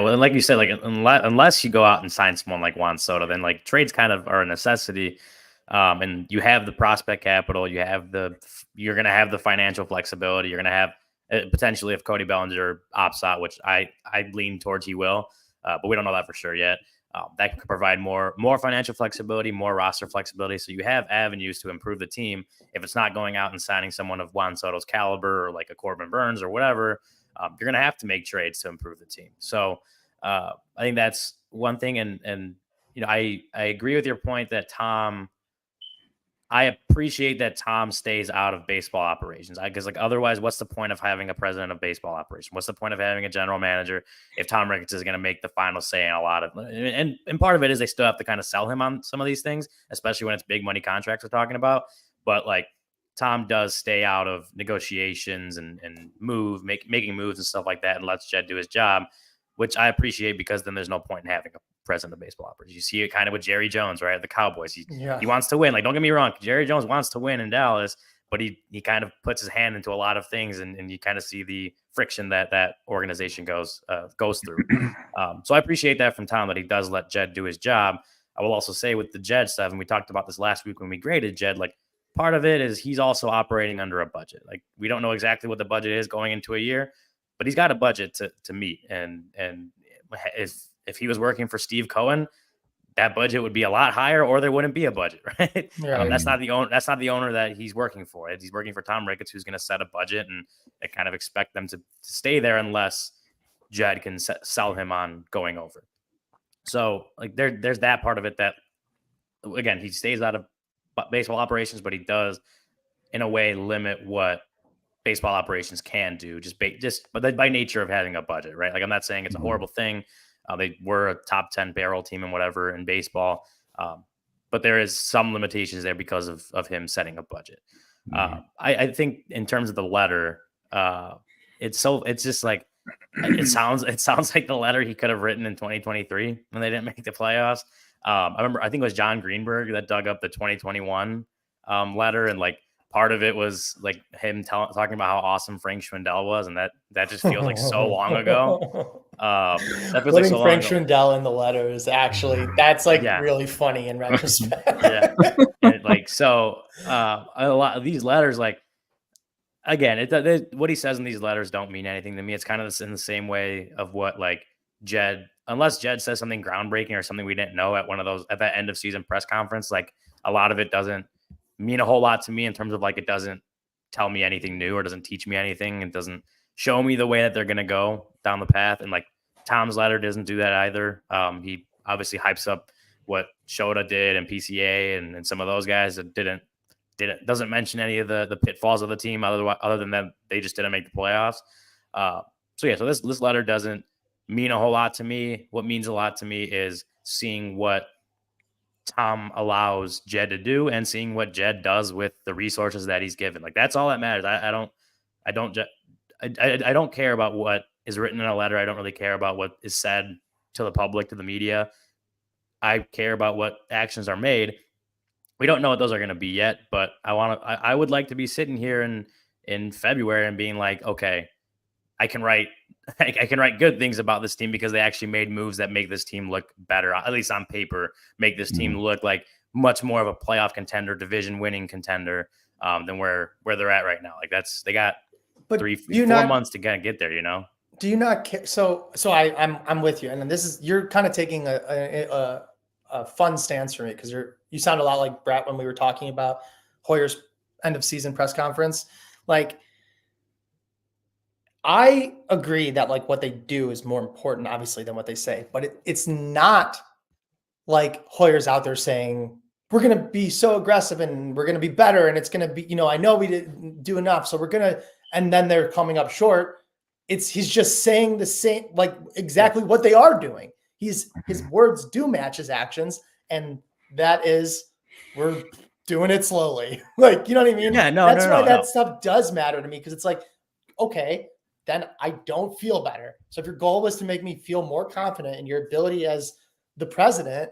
Well, like you said, like unless you go out and sign someone like Juan Soto, then like trades kind of are a necessity. And you have the prospect capital, you're going to have the financial flexibility, you're going to have potentially if Cody Bellinger opts out, which I lean towards he will, but we don't know that for sure yet. That could provide more financial flexibility, more roster flexibility. So you have avenues to improve the team. If it's not going out and signing someone of Juan Soto's caliber or like a Corbin Burns or whatever, you're going to have to make trades to improve the team. So I think that's one thing. And I agree with your point that I appreciate that Tom stays out of baseball operations. Because otherwise, what's the point of having a president of baseball operations? What's the point of having a general manager if Tom Ricketts is going to make the final say in a lot of, and part of it is they still have to kind of sell him on some of these things, especially when it's big money contracts we're talking about. But Tom does stay out of negotiations and making moves and stuff like that, and lets Jed do his job, which I appreciate, because then there's no point in having a president of baseball operations. You see it kind of with Jerry Jones, right? The Cowboys. He wants to win. Don't get me wrong. Jerry Jones wants to win in Dallas, but he kind of puts his hand into a lot of things, and you kind of see the friction that organization goes through. So I appreciate that from Tom, that he does let Jed do his job. I will also say with the Jed stuff, and we talked about this last week when we graded Jed, part of it is he's also operating under a budget. We don't know exactly what the budget is going into a year, but he's got a budget to meet. And if he was working for Steve Cohen, that budget would be a lot higher, or there wouldn't be a budget, right? Yeah. That's not the owner that he's working for. He's working for Tom Ricketts, who's going to set a budget, and they kind of expect them to stay there unless Jed can sell him on going over. So there's that part of it that, again, he stays out of baseball operations, but he does in a way limit what baseball operations can do, but by nature of having a budget, right? I'm not saying it's a horrible thing. They were a top 10 payroll team and whatever in baseball. But there is some limitations there because of him setting a budget. I think in terms of the letter, it sounds like the letter he could have written in 2023 when they didn't make the playoffs. I think it was John Greenberg that dug up the 2021 letter, and part of it was him talking about how awesome Frank Schwindel was, and that just feels so long ago. That feels Putting so Frank Schwindel in the letter is actually really funny in retrospect. Yeah, and a lot of these letters, again, what he says in these letters don't mean anything to me. It's kind of in the same way of what Jed, unless Jed says something groundbreaking or something we didn't know at one of those at that end of season press conference, a lot of it doesn't mean a whole lot to me in terms of it doesn't tell me anything new or doesn't teach me anything. It doesn't show me the way that they're going to go down the path. And Tom's letter doesn't do that either. He obviously hypes up what Shota did and PCA and some of those guys that doesn't mention any of the pitfalls of the team other than that they just didn't make the playoffs. So this letter doesn't mean a whole lot to me. What means a lot to me is seeing what Tom allows Jed to do and seeing what Jed does with the resources that he's given. That's all that matters. I don't care about what is written in a letter. I don't really care about what is said to the public, to the media. I care about what actions are made. We don't know what those are going to be yet, but I would like to be sitting here in February and being okay, I can write good things about this team because they actually made moves that make this team look better, at least on paper, make this team look like much more of a playoff contender, division winning contender than where they're at right now. They got 4 months to kind of get there, Do you not care? So I'm with you. And you're kind of taking a fun stance for me because you sound a lot like Brett when we were talking about Hoyer's end of season press conference. I agree that what they do is more important, obviously, than what they say. But it's not like Hoyer's out there saying, we're going to be so aggressive and we're going to be better. And it's going to be, I know we didn't do enough. So we're going to, and then they're coming up short. He's just saying the same, exactly what they are doing. His words do match his actions. And that is, we're doing it slowly. You know what I mean? Yeah, That's why that stuff does matter to me. Cause it's okay, then I don't feel better. So if your goal was to make me feel more confident in your ability as the president,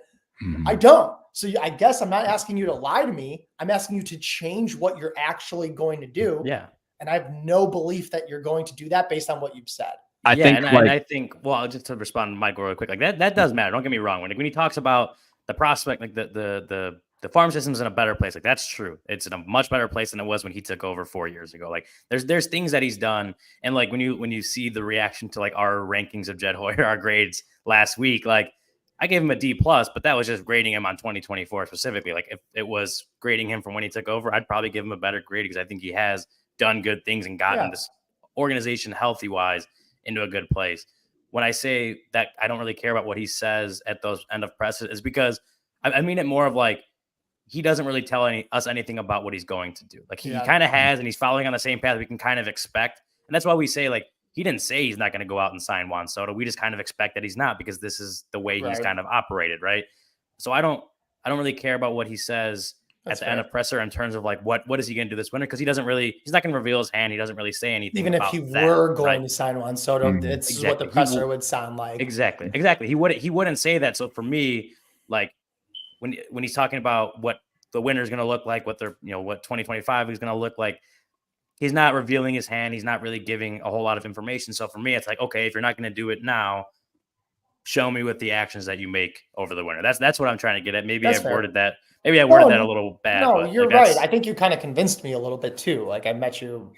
I don't. So I guess I'm not asking you to lie to me. I'm asking you to change what you're actually going to do. Yeah. And I have no belief that you're going to do that based on what you've said. I think, well, just to respond to Michael real quick, that does matter. Don't get me wrong. When he talks about the prospect, the the farm system's in a better place. Like, that's true. It's in a much better place than it was when he took over 4 years ago. Like, there's things that he's done. And like, when you see the reaction to like our rankings of Jed Hoyer, our grades last week, like, I gave him a D+, but that was just grading him on 2024 specifically. Like, if it was grading him from when he took over, I'd probably give him a better grade because I think he has done good things and gotten this organization healthy-wise into a good place. When I say that I don't really care about what he says at those end of presses, is because I mean it more of like, he doesn't really tell us anything about what he's going to do. Like, he kind of has, and he's following on the same path we can kind of expect. And that's why we say, like, he didn't say he's not going to go out and sign Juan Soto. We just kind of expect that he's not, because this is the way he's kind of operated, right? So I don't really care about what he says at the end of presser in terms of like what is he going to do this winter, because he's not going to reveal his hand. He doesn't really say anything. Even if he were going to sign Juan Soto, it's what the presser would sound like. Exactly. He wouldn't say that. So for me, like, when he's talking about what the winter is going to look like, what 2025 is going to look like, he's not revealing his hand. He's not really giving a whole lot of information. So for me, it's like, okay, if you're not going to do it now, show me with the actions that you make over the winter. That's what I'm trying to get at. Maybe I worded that a little bad. No, you're right. I think you kind of convinced me a little bit too. Like, I met you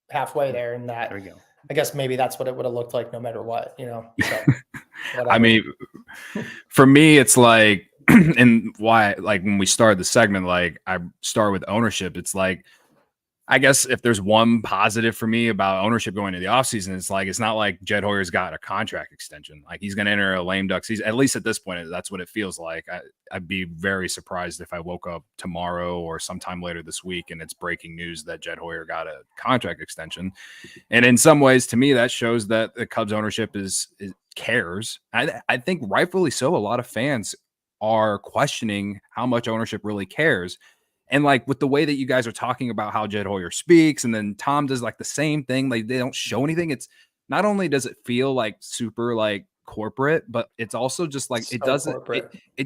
halfway there, and that, there we go. I guess maybe that's what it would have looked like no matter what, So, I mean, for me, it's like, and why, like, when we started the segment, like, I start with ownership. It's like, I guess if there's one positive for me about ownership going into the offseason, it's like, it's not like Jed Hoyer's got a contract extension. Like, he's going to enter a lame duck season. At least at this point, that's what it feels like. I'd be very surprised if I woke up tomorrow or sometime later this week and it's breaking news that Jed Hoyer got a contract extension. And in some ways, to me, that shows that the Cubs ownership cares. I think rightfully so. A lot of fans are questioning how much ownership really cares. And like, with the way that you guys are talking about how Jed Hoyer speaks, and then Tom does like the same thing, like, they don't show anything. It's not only does it feel like super like corporate, but it's also just like, it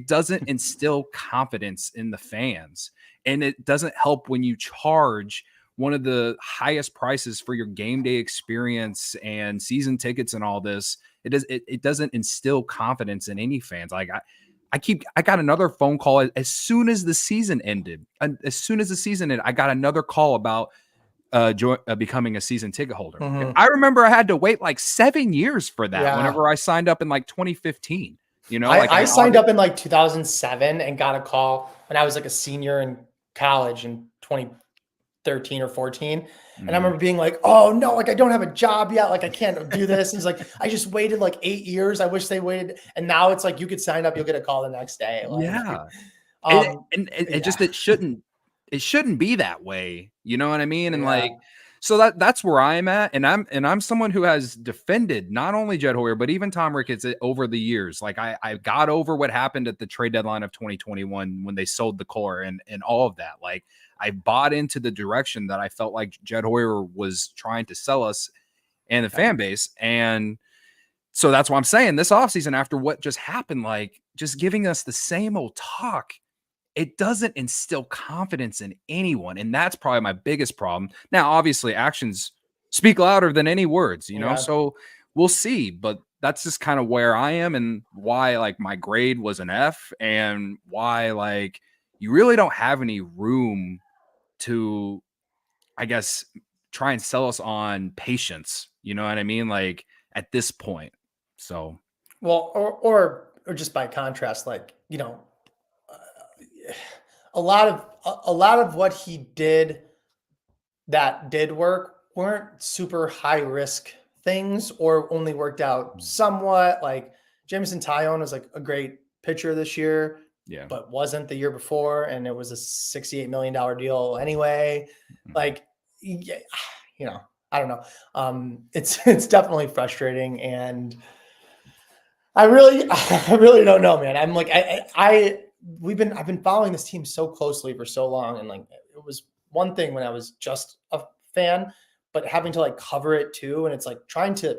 doesn't instill confidence in the fans. And it doesn't help when you charge one of the highest prices for your game day experience and season tickets and all this. It doesn't instill confidence in any fans. Like, I got another phone call as soon as the season ended. As soon as the season ended, I got another call about becoming a season ticket holder. Mm-hmm. I remember I had to wait like 7 years for that whenever I signed up in like 2015. I signed up in like 2007 and got a call when I was like a senior in college in 2013 or 14. And I remember being like, oh no, like, I don't have a job yet. Like, I can't do this. And it's like, I just waited like 8 years. I wish they waited. And now it's like, you could sign up, you'll get a call the next day. Like, it shouldn't be that way. You know what I mean? And like, so that's where I'm at. And I'm someone who has defended not only Jed Hoyer, but even Tom Ricketts over the years. Like, I got over what happened at the trade deadline of 2021 when they sold the core and all of that. Like, I bought into the direction that I felt like Jed Hoyer was trying to sell us and the fan base. And so that's why I'm saying this offseason, after what just happened, like, just giving us the same old talk, it doesn't instill confidence in anyone. And that's probably my biggest problem. Now, obviously, actions speak louder than any words, you know, so we'll see. But that's just kind of where I am, and why, like, my grade was an F, and why, like, you really don't have any room to, I guess, try and sell us on patience. You know what I mean? Like, at this point. So, well, or just by contrast, like, a lot of what he did that did work weren't super high risk things, or only worked out somewhat. Like, Jameson Taillon was like a great pitcher this year, but wasn't the year before, and it was a $68 million deal anyway. Like, I don't know. It's definitely frustrating, and I really don't know, man. I'm like, I've been following this team so closely for so long, and like, it was one thing when I was just a fan, but having to like cover it too, and it's like trying to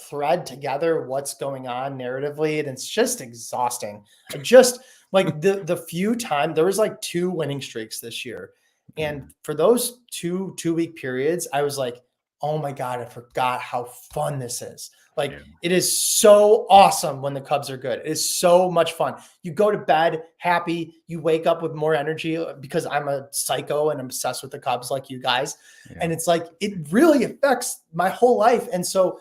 thread together what's going on narratively, and it's just exhausting. I just like the few times there was like 2 winning streaks this year, and for those two week periods, I was like, oh my God, I forgot how fun this is. Like it is so awesome when the Cubs are good. It is so much fun. You go to bed happy. You wake up with more energy because I'm a psycho and I'm obsessed with the Cubs like you guys. Yeah. And it's like, it really affects my whole life. And so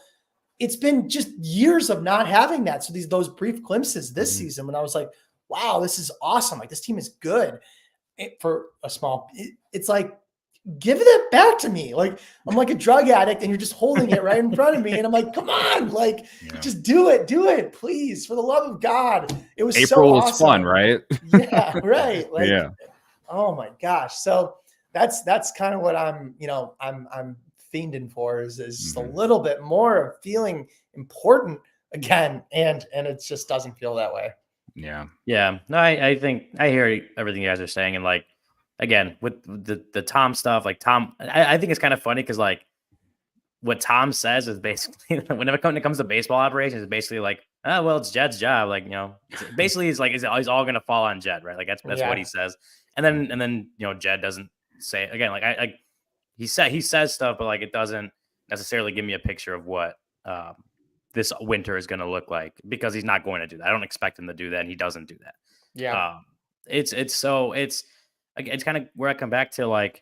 it's been just years of not having that. So those brief glimpses this season when I was like, wow, this is awesome. Like this team is good for a small, it's like, give it back to me. Like I'm like a drug addict and you're just holding it right in front of me. And I'm like, come on, like just do it, please. For the love of God. It was April so was awesome. fun, right? Yeah. Right. Like, oh my gosh. So that's kind of what I'm fiending for is just a little bit more feeling important again. And it just doesn't feel that way. Yeah. Yeah. No, I think I hear everything you guys are saying. And like, again, with the Tom stuff, like Tom, I think it's kind of funny because like what Tom says is basically whenever it comes to baseball operations, it's basically like, oh, well, it's Jed's job. Like, basically it's like, it's all going to fall on Jed, right? Like that's what he says. And then, Jed doesn't say again, like he says stuff, but like, it doesn't necessarily give me a picture of what, this winter is going to look like because he's not going to do that. I don't expect him to do that. And he doesn't do that. Yeah. It's kind of where I come back to like,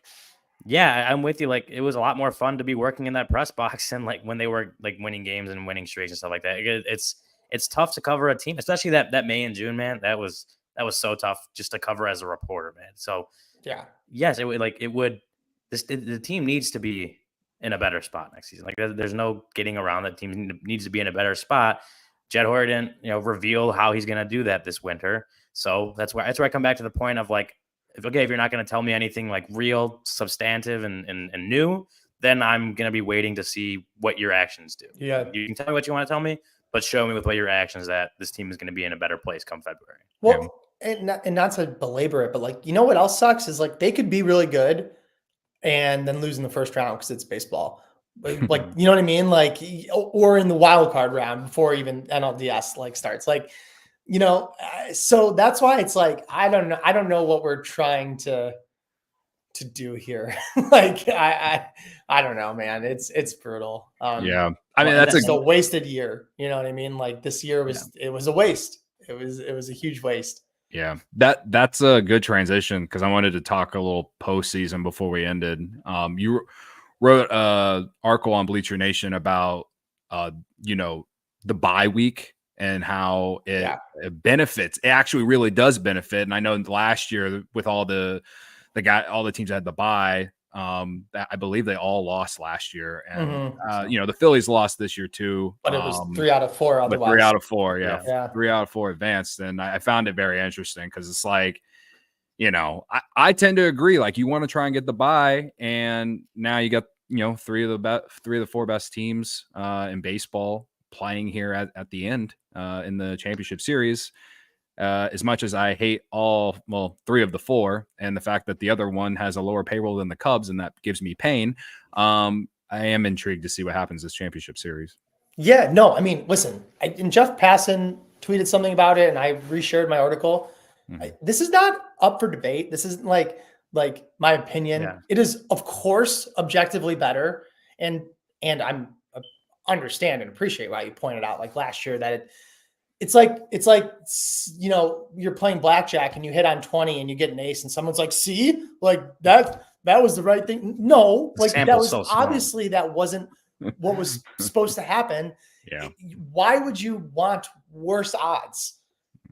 yeah, I'm with you. Like it was a lot more fun to be working in that press box and like when they were like winning games and winning streaks and stuff like that. It's tough to cover a team, especially that May and June, man. That was so tough just to cover as a reporter, man. So yeah, yes, the team needs to be in a better spot next season. Like there's no getting around that. Team needs to be in a better spot. Jed Hoyer didn't, reveal how he's going to do that this winter. So that's where I come back to the point of like, if you're not going to tell me anything like real, substantive, and new, then I'm going to be waiting to see what your actions do. Yeah, you can tell me what you want to tell me, but show me with what your actions that this team is going to be in a better place come February. Well, and not to belabor it, but like what else sucks is like they could be really good and then lose in the first round because it's baseball. Like you know what I mean? Like or in the wild card round before even NLDS like starts. Like. So that's why it's like, I don't know what we're trying to do here. Like, I don't know, man. It's brutal. I mean, that's a wasted year. You know what I mean? Like this year it was a waste. It was a huge waste. Yeah, that's a good transition because I wanted to talk a little postseason before we ended. You wrote an article on Bleacher Nation about, the bye week and how it benefits. It actually really does benefit. And I know last year with all the teams that had the bye, I believe they all lost last year. And, the Phillies lost this year too. But it was 3 out of 4. But 3 out of 4. Yeah. 3 out of 4 advanced. And I found it very interesting because it's like, I tend to agree. Like you want to try and get the bye. And now you got, 3 of the 4 best teams in baseball playing here at the end in the championship series. As much as I hate 3 of the 4 and the fact that the other one has a lower payroll than the Cubs, and that gives me pain. I am intrigued to see what happens this championship series. Yeah, no, I mean, listen, and Jeff Passan tweeted something about it and I reshared my article. This is not up for debate. This isn't like my opinion. Yeah. It is of course objectively better. And I'm understand and appreciate why you pointed out like last year that it's like you're playing blackjack and you hit on 20 and you get an ace and someone's like, see, like that was the right thing. No, like that was so obviously that wasn't what was supposed to happen. Yeah. Why would you want worse odds?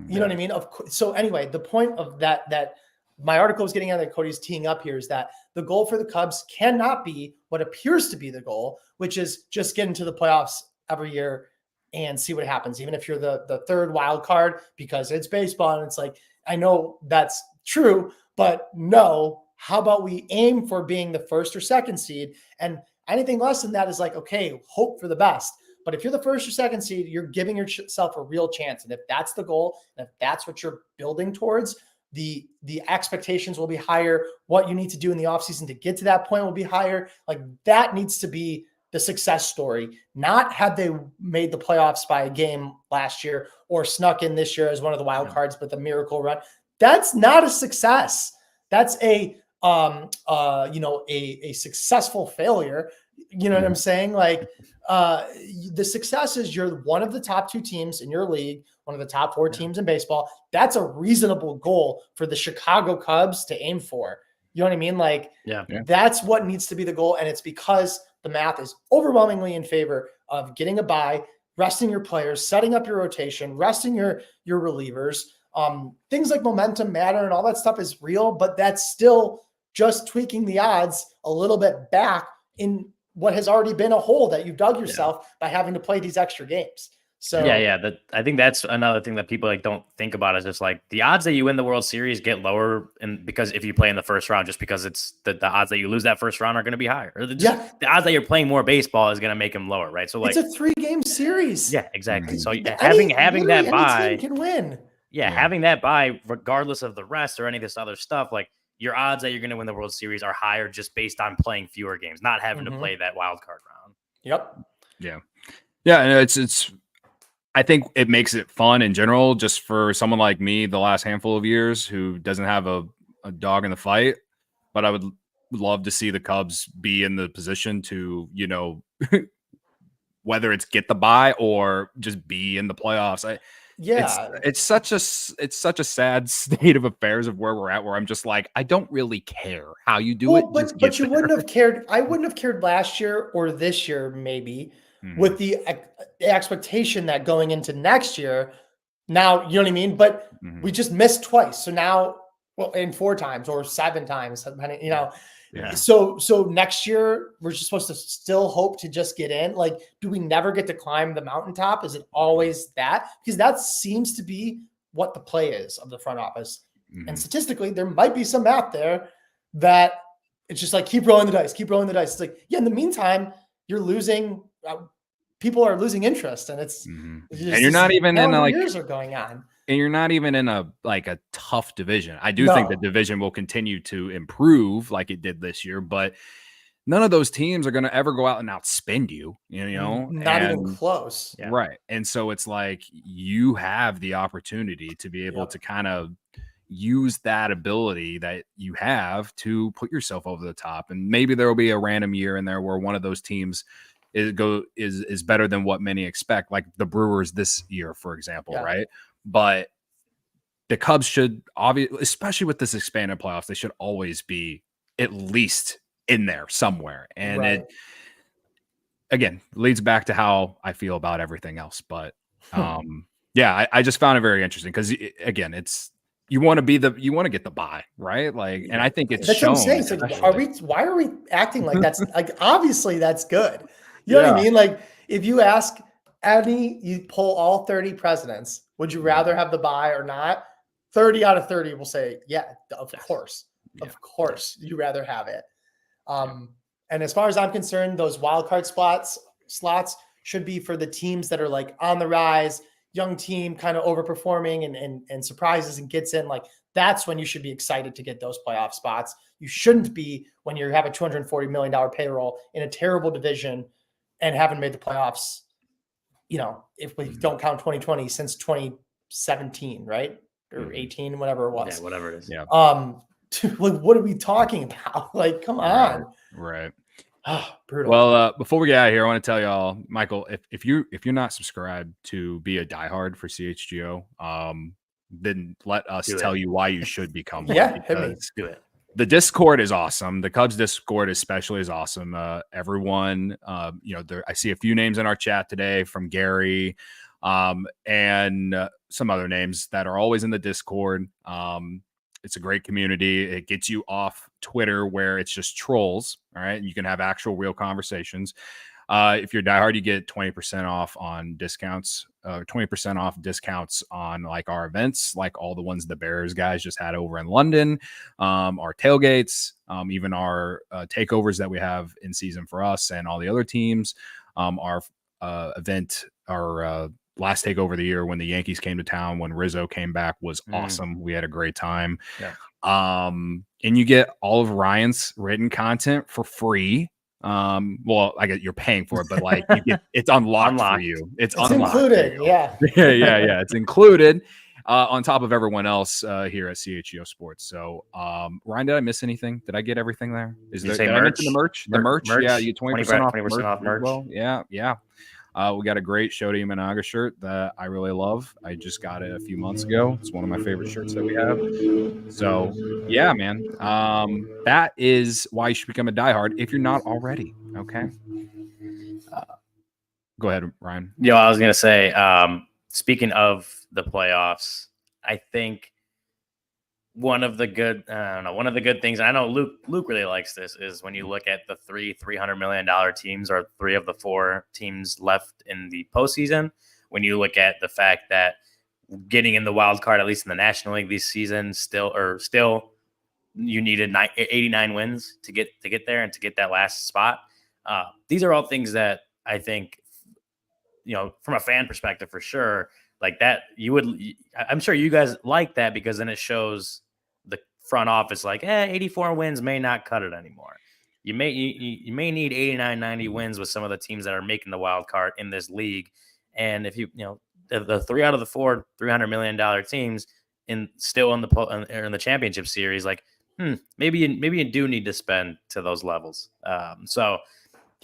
You know what I mean? So anyway, the point of that my article is getting at that Cody's teeing up here is that the goal for the Cubs cannot be what appears to be the goal, which is just get into the playoffs every year and see what happens. Even if you're the third wild card, because it's baseball. And it's like, I know that's true, but no, how about we aim for being the first or second seed? And anything less than that is like, okay, hope for the best. But if you're the first or second seed, you're giving yourself a real chance. And if that's the goal, and if that's what you're building towards, the expectations will be higher. What you need to do in the offseason to get to that point will be higher. Like that needs to be the success story, not had they made the playoffs by a game last year or snuck in this year as one of the wild cards, but the miracle run. That's not a success. That's a successful failure. You know what I'm saying? Like the success is you're one of the top 2 teams in your league, one of the top 4 teams in baseball. That's a reasonable goal for the Chicago Cubs to aim for. You know what I mean? Like, that's what needs to be the goal. And it's because the math is overwhelmingly in favor of getting a bye, resting your players, setting up your rotation, resting your relievers. Things like momentum matter and all that stuff is real, but that's still just tweaking the odds a little bit back in what has already been a hole that you dug yourself by having to play these extra games. So I think that's another thing that people like don't think about is just like the odds that you win the World Series get lower, and because if you play in the first round, just because it's the odds that you lose that first round are going to be higher. Or the odds that you're playing more baseball is going to make them lower, right? So like it's a 3-game series. Yeah, exactly. So having that bye can win. Having that bye, regardless of the rest or any of this other stuff, like your odds that you're going to win the World Series are higher just based on playing fewer games, not having to play that wild card round. Yep. Yeah. And it's, I think it makes it fun in general, just for someone like me, the last handful of years who doesn't have a dog in the fight, but I would love to see the Cubs be in the position to, you know, whether it's get the bye or just be in the playoffs. It's such a sad state of affairs of where we're at, where I'm just like, I don't really care how you do it. But you wouldn't have cared. I wouldn't have cared last year or this year, maybe with the expectation that going into next year, now, you know what I mean? But we just missed twice. So now, in 4 times or 7 times, you know, so next year we're just supposed to still hope to just get in. Like, do we never get to climb the mountaintop? Is it always that? Because that seems to be what the play is of the front office. And statistically, there might be some math there that it's just like, keep rolling the dice. It's like, in the meantime, you're losing. People are losing interest, and it's and you're not even in a, years are going on, and you're not even in a tough division. I do think the division will continue to improve like it did this year, but none of those teams are going to ever go out and outspend you. You know, not even close. Right, and so it's like you have the opportunity to be able to kind of use that ability that you have to put yourself over the top, and maybe there will be a random year in there where one of those teams is better than what many expect, like the Brewers this year, for example, right? But the Cubs should obviously, especially with this expanded playoffs, they should always be at least in there somewhere. And it again leads back to how I feel about everything else. But I just found it very interesting because again, it's you want to get the bye, right? Like, and I think it's shown. So why are we acting like that's like, obviously that's good. You know what I mean? Like, if you ask you poll all 30 presidents, would you rather have the bye or not? 30 out of 30 will say, of course. Of course, you rather have it. And as far as I'm concerned, those wild card slots should be for the teams that are like on the rise, young team kind of overperforming and surprises and gets in. Like, that's when you should be excited to get those playoff spots. You shouldn't be when you have a $240 million payroll in a terrible division and haven't made the playoffs, you know, if we don't count 2020 since 2017, right? Or 18, whatever it was. Yeah, whatever it is. Yeah. Like, what are we talking about? Like, come on. Right. Brutal. Well, before we get out of here, I want to tell y'all, Michael, if you're not subscribed to be a diehard for CHGO, then let us tell you why you should become one. Let's do it. The Discord is awesome. The Cubs Discord especially is awesome. Everyone, I see a few names in our chat today from Gary, and some other names that are always in the Discord. It's a great community. It gets you off Twitter where it's just trolls. All right. And you can have actual real conversations. If you're diehard, you get 20% off on discounts, 20% off discounts on like our events, like all the ones the Bears guys just had over in London, our tailgates, even our takeovers that we have in season for us and all the other teams. Our event, our last takeover of the year when the Yankees came to town, when Rizzo came back, was awesome. We had a great time. Yeah. And you get all of Ryan's written content for free. Well, I get you're paying for it, but like it's unlocked for you. It's unlocked. Included. Yeah. Yeah. It's included. on top of everyone else here at CHGO Sports. So, Ryan, did I miss anything? Did I get everything there? Did I mention the merch? The merch, yeah, you 20% off merch. Well, yeah. We got a great Shody Managa shirt that I really love. I just got it a few months ago. It's one of my favorite shirts that we have. So, yeah, man. That is why you should become a diehard if you're not already. Okay. Go ahead, Ryan. Yeah, I was going to say, speaking of the playoffs, I think one of the good things, and I know Luke really likes this, is when you look at the $300 million teams, or 3 of the 4 teams left in the postseason. When you look at the fact that getting in the wild card, at least in the National League this season, still you needed 89 wins to get there and to get that last spot. These are all things that I think, from a fan perspective, for sure, like that, I'm sure you guys like that, because then it shows the front office like, 84 wins may not cut it anymore. You may need 89, 90 wins with some of the teams that are making the wild card in this league. And if the 3 out of the 4 $300 million teams still in the championship series, like, maybe you do need to spend to those levels.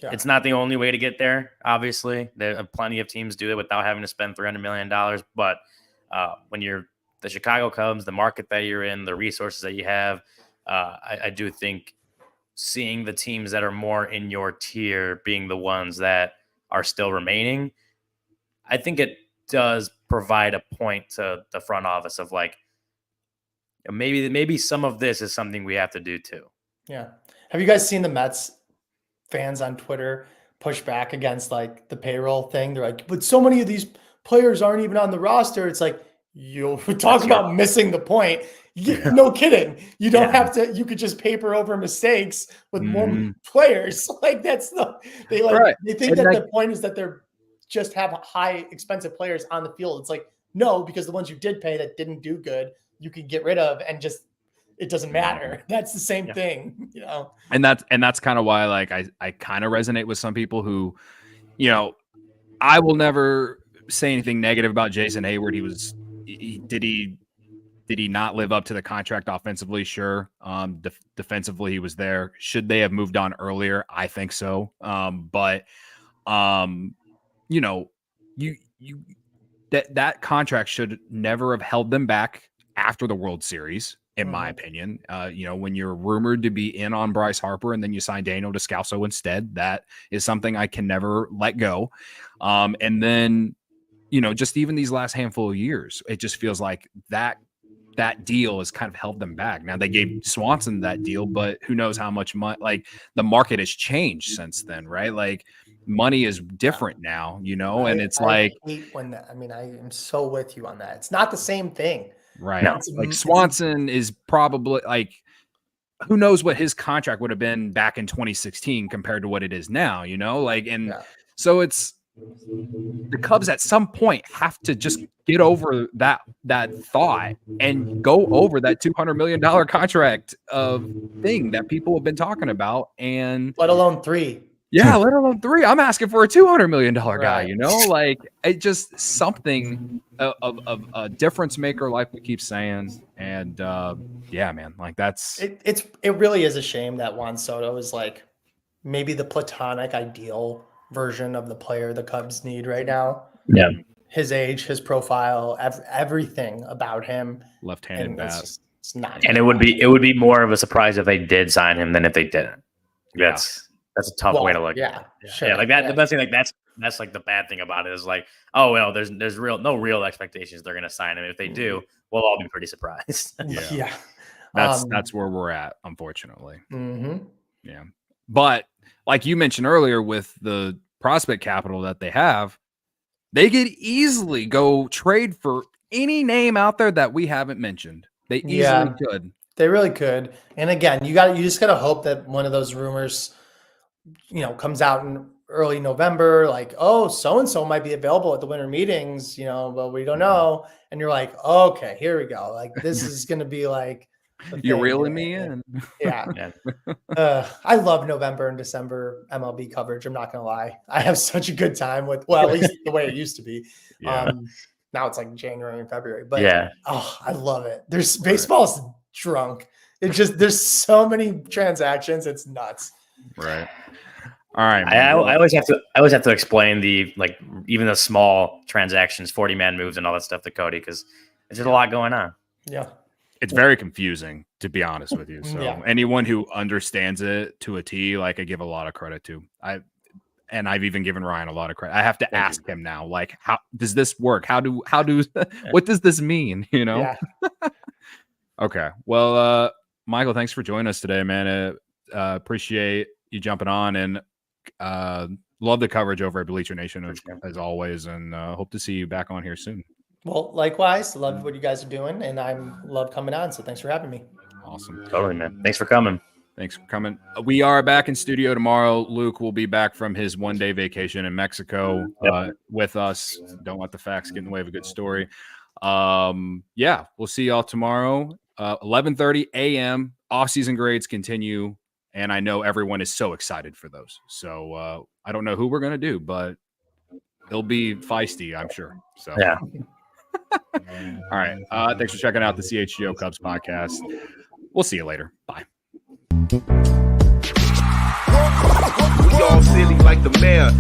Yeah. It's not the only way to get there. Obviously, there are plenty of teams do it without having to spend $300 million. But when you're the Chicago Cubs, the market that you're in, the resources that you have, I do think seeing the teams that are more in your tier being the ones that are still remaining, I think it does provide a point to the front office of like, maybe some of this is something we have to do too. Yeah. Have you guys seen the Mets fans on Twitter push back against like the payroll thing? They're like, but so many of these players aren't even on the roster. It's like, you talk about missing the point. No kidding. You don't have to, you could just paper over mistakes with more players. Like they think that the point is that they're just have high expensive players on the field. It's like, no, because the ones you did pay that didn't do good, you could get rid of and just, it doesn't matter. That's the same thing, And that's kind of why, like, I kind of resonate with some people who, I will never say anything negative about Jason Hayward. Did he not live up to the contract offensively? Sure. Defensively, he was there. Should they have moved on earlier? I think so. But that contract should never have held them back after the World Series, in my opinion. When you're rumored to be in on Bryce Harper and then you sign Daniel Descalso instead, that is something I can never let go. And then, just even these last handful of years, it just feels like that deal has kind of held them back. Now they gave Swanson that deal, but who knows how much money, like the market has changed since then, right? Like money is different now, and it's I am so with you on that. It's not the same thing. Right. No. Like Swanson is probably like, who knows what his contract would have been back in 2016 compared to what it is now, so it's the Cubs at some point have to just get over that thought and go over that $200 million contract thing that people have been talking about, and let alone 3. Yeah, let alone 3. I'm asking for a $200 million guy, like it just something of a difference maker, like we keep saying. And man, like that's it really is a shame that Juan Soto is like maybe the platonic ideal version of the player the Cubs need right now. Yeah. His age, his profile, everything about him. Left-handed bat. It's not. And it would be more of a surprise if they did sign him than if they didn't. That's a tough way to look at it. Sure. Yeah, like that. The best thing, like that's like the bad thing about it is like, oh well, there's no real expectations they're gonna sign him. If they do, we'll all be pretty surprised. Yeah. That's where we're at, unfortunately. Mm-hmm. Yeah. But like you mentioned earlier, with the prospect capital that they have, they could easily go trade for any name out there that we haven't mentioned. They easily could. They really could. And again, you just gotta hope that one of those rumors, comes out in early November, like, oh, so-and-so might be available at the winter meetings, but we don't know. And you're like, okay, here we go. Like, this is going to be like, you're reeling me in. Yeah. I love November and December MLB coverage. I'm not going to lie. I have such a good time with, at least the way it used to be. Yeah. now it's like January and February. But yeah, I love it. There's baseball's drunk. There's so many transactions. It's nuts. Right. All right. I always have to explain the like even the small transactions, 40-man moves, and all that stuff to Cody because there's just a lot going on. Yeah. It's very confusing, to be honest with you. So anyone who understands it to a T, like I give a lot of credit to. I've even given Ryan a lot of credit. I have to ask him now, like, how does this work? How do what does this mean? You know? Yeah. Okay. Well, Michael, thanks for joining us today, man. Appreciate you jumping on and love the coverage over at Bleacher Nation as always, and hope to see you back on here soon. Well, likewise, love what you guys are doing, and I love coming on. So thanks for having me. Awesome. Totally, man. Thanks for coming. Thanks for coming. We are back in studio tomorrow. Luke will be back from his one-day vacation in Mexico with us. Don't let the facts get in the way of a good story. Yeah, we'll see y'all tomorrow. 11:30 a.m. Off-season grades continue, and I know everyone is so excited for those. So I don't know who we're gonna do, but it'll be feisty, I'm sure. So yeah. All right. Thanks for checking out the CHGO Cubs podcast. We'll see you later. Bye. We all silly like the mayor.